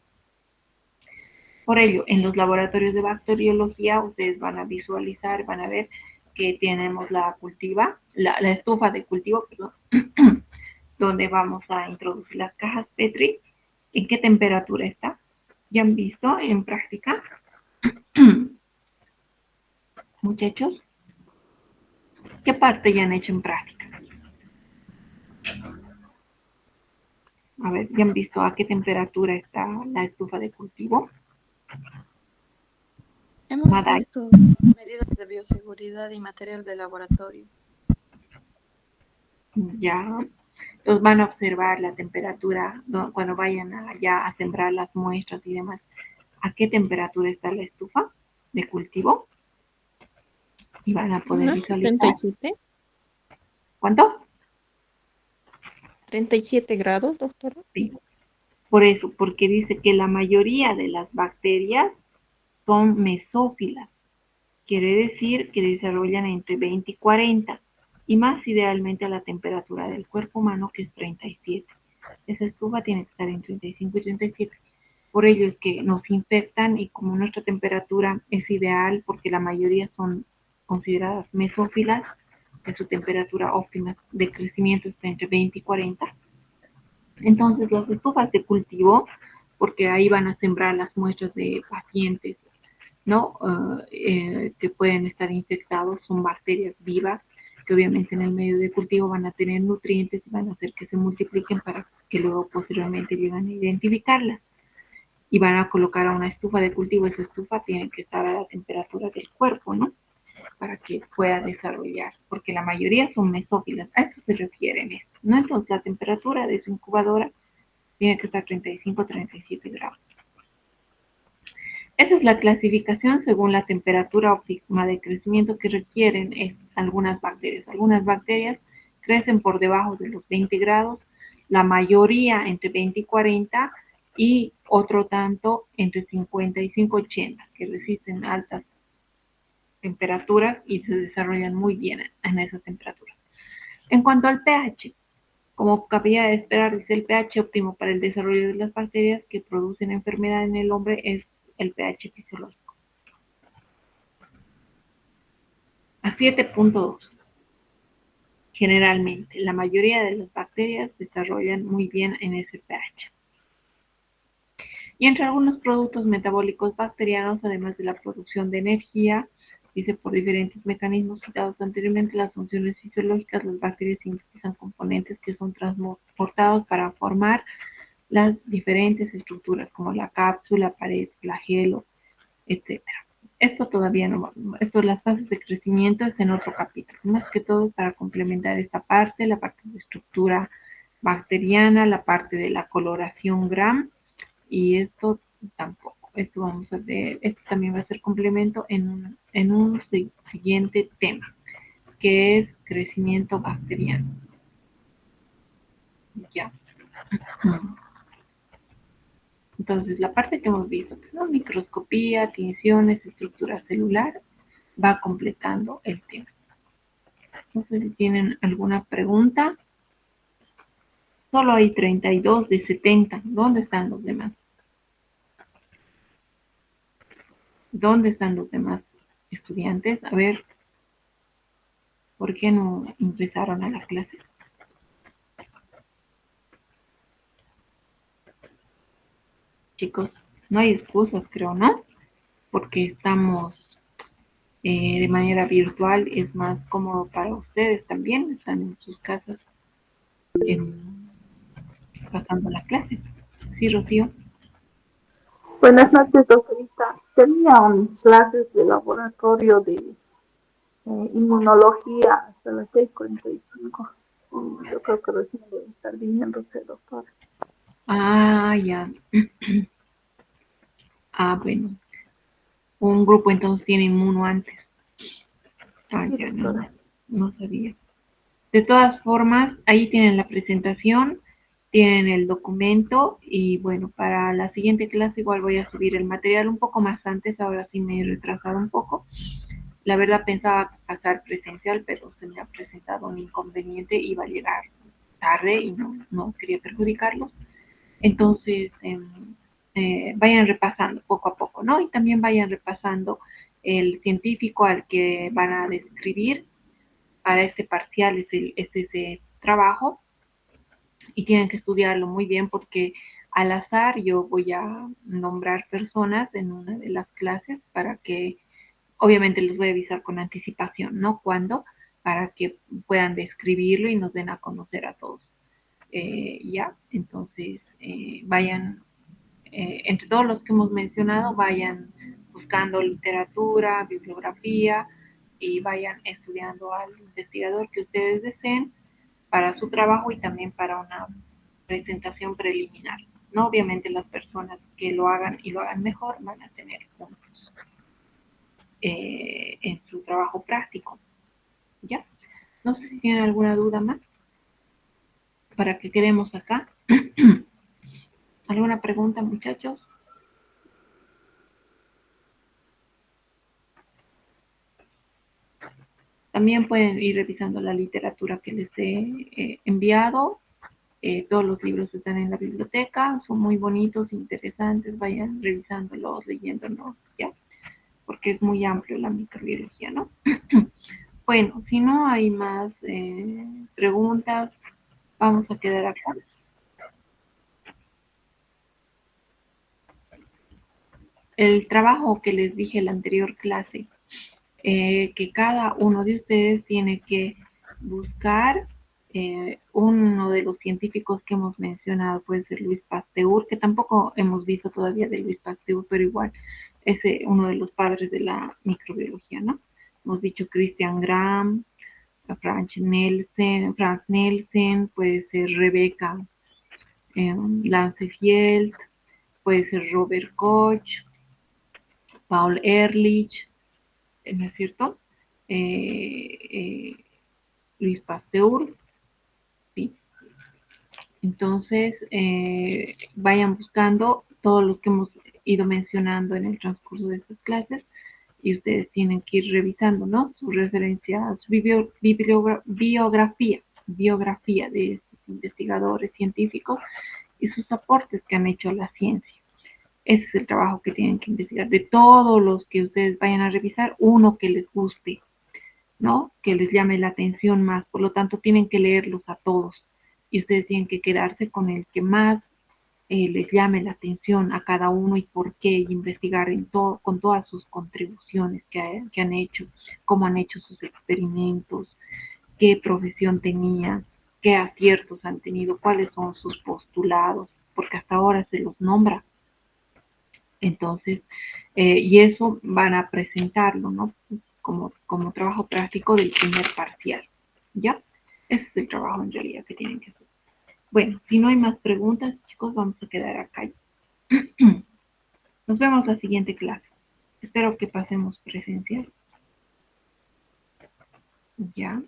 Por ello, en los laboratorios de bacteriología, ustedes van a visualizar, van a ver que tenemos la estufa de cultivo, perdón, donde vamos a introducir las cajas Petri. ¿En qué temperatura está? ¿Ya han visto en práctica? Muchachos, ¿qué parte ya han hecho en práctica? A ver, ¿ya han visto a qué temperatura está la estufa de cultivo? Hemos Madai. visto medidas de bioseguridad y material de laboratorio. Ya. Entonces van a observar la temperatura cuando vayan allá a sembrar las muestras y demás. ¿A qué temperatura está la estufa de cultivo? Y van a poder ¿No es visualizar. 37? ¿Cuánto? 37 grados, doctora. Sí. Por eso, porque dice que la mayoría de las bacterias son mesófilas. Quiere decir que desarrollan entre 20 y 40, y más idealmente a la temperatura del cuerpo humano, que es 37. Esa estufa tiene que estar en 35 y 37. Por ello es que nos infectan, y como nuestra temperatura es ideal, porque la mayoría son consideradas mesófilas, que su temperatura óptima de crecimiento está entre 20 y 40. Entonces las estufas de cultivo, porque ahí van a sembrar las muestras de pacientes, ¿no? Que pueden estar infectados, son bacterias vivas, que obviamente en el medio de cultivo van a tener nutrientes y van a hacer que se multipliquen para que luego posteriormente lleguen a identificarlas. Y van a colocar a una estufa de cultivo. Esa estufa tiene que estar a la temperatura del cuerpo, ¿no? Para que pueda desarrollar, porque la mayoría son mesófilas, a eso se refieren esto, ¿no? Entonces la temperatura de su incubadora tiene que estar 35 a 37 grados. Esa es la clasificación según la temperatura óptima de crecimiento que requieren algunas bacterias. Algunas bacterias crecen por debajo de los 20 grados, la mayoría entre 20 y 40 y otro tanto entre 55 y 80, que resisten altas temperaturas y se desarrollan muy bien en esas temperaturas. En cuanto al pH, como cabía de esperar, dice el pH óptimo para el desarrollo de las bacterias que producen enfermedad en el hombre es el pH fisiológico. A 7.2. Generalmente, la mayoría de las bacterias desarrollan muy bien en ese pH. Y entre algunos productos metabólicos bacterianos, además de la producción de energía, dice por diferentes mecanismos citados anteriormente, las funciones fisiológicas, las bacterias sintetizan componentes que son transportados para formar las diferentes estructuras, como la cápsula, pared, flagelo, etc. Esto todavía no, esto las fases de crecimiento es en otro capítulo, más que todo para complementar esta parte, la parte de estructura bacteriana, la parte de la coloración Gram, y esto tampoco, esto vamos a ver, esto también va a ser complemento en un siguiente tema, que es crecimiento bacteriano. Ya. Entonces, la parte que hemos visto, que son microscopía, tinciones, estructura celular, va completando el tema. No sé si tienen alguna pregunta. Solo hay 32 de 70. ¿Dónde están los demás? ¿Dónde están los demás estudiantes? A ver, ¿por qué no ingresaron a la clase? Chicos, no hay excusas, creo, ¿no? Porque estamos de manera virtual, es más cómodo para ustedes también, están en sus casas pasando la clase. Sí, Rocío. Buenas noches, doctorita. Tenía unas clases de laboratorio de inmunología hasta las 6:45. Yo creo que recién debe estar viniéndose, doctora. Ah, ya. Ah, bueno. Un grupo entonces tiene inmuno antes. Ah, Sí, ya, doctora. no sabía. De todas formas, ahí tienen la presentación, tienen el documento y bueno, para la siguiente clase igual voy a subir el material un poco más antes, ahora sí me he retrasado un poco. La verdad pensaba pasar presencial, pero se me ha presentado un inconveniente, iba a llegar tarde y no quería perjudicarlos. Entonces, vayan repasando poco a poco, ¿no? Y también vayan repasando el científico al que van a describir para este parcial, ese trabajo, y tienen que estudiarlo muy bien porque al azar yo voy a nombrar personas en una de las clases para que, obviamente les voy a avisar con anticipación, ¿no? Cuándo, para que puedan describirlo y nos den a conocer a todos. Ya, entonces vayan, entre todos los que hemos mencionado, vayan buscando literatura, bibliografía y vayan estudiando al investigador que ustedes deseen para su trabajo y también para una presentación preliminar. No, obviamente las personas que lo hagan y lo hagan mejor van a tener puntos en su trabajo práctico. ¿Ya? No sé si tienen alguna duda más para que quedemos acá. ¿Alguna pregunta, muchachos? También pueden ir revisando la literatura que les he enviado. Todos los libros están en la biblioteca, son muy bonitos, interesantes, vayan revisándolos, leyéndolos, ¿ya? Porque es muy amplio la microbiología, ¿no? Bueno, si no hay más preguntas, vamos a quedar acá. El trabajo que les dije en la anterior clase, que cada uno de ustedes tiene que buscar uno de los científicos que hemos mencionado, puede ser Luis Pasteur, que tampoco hemos visto todavía de Luis Pasteur, pero igual es uno de los padres de la microbiología, ¿no? Hemos dicho Christian Gram, Franz Nelson, puede ser Rebecca Lancefield, puede ser Robert Koch, Paul Ehrlich, ¿no es cierto? Luis Pasteur, ¿sí? Entonces, vayan buscando todos los que hemos ido mencionando en el transcurso de estas clases y ustedes tienen que ir revisando, ¿no? Sus referencias, su biografía de estos investigadores científicos y sus aportes que han hecho a la ciencia. Ese es el trabajo que tienen que investigar. De todos los que ustedes vayan a revisar, uno que les guste, ¿no? Que les llame la atención más. Por lo tanto, tienen que leerlos a todos. Y ustedes tienen que quedarse con el que más les llame la atención a cada uno y por qué, y investigar con todas sus contribuciones que han hecho, cómo han hecho sus experimentos, qué profesión tenían, qué aciertos han tenido, cuáles son sus postulados, porque hasta ahora se los nombra. Entonces, y eso van a presentarlo, ¿no? Como trabajo práctico del primer parcial, ¿ya? Ese es el trabajo en realidad que tienen que hacer. Bueno, si no hay más preguntas, chicos, vamos a quedar acá. Nos vemos la siguiente clase. Espero que pasemos presencial. Ya.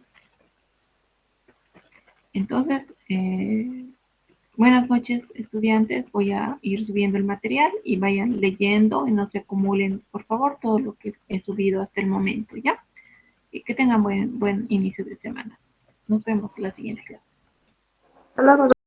Entonces, buenas noches, estudiantes. Voy a ir subiendo el material y vayan leyendo y no se acumulen, por favor, todo lo que he subido hasta el momento, ¿ya? Y que tengan buen inicio de semana. Nos vemos la siguiente clase. Hasta luego.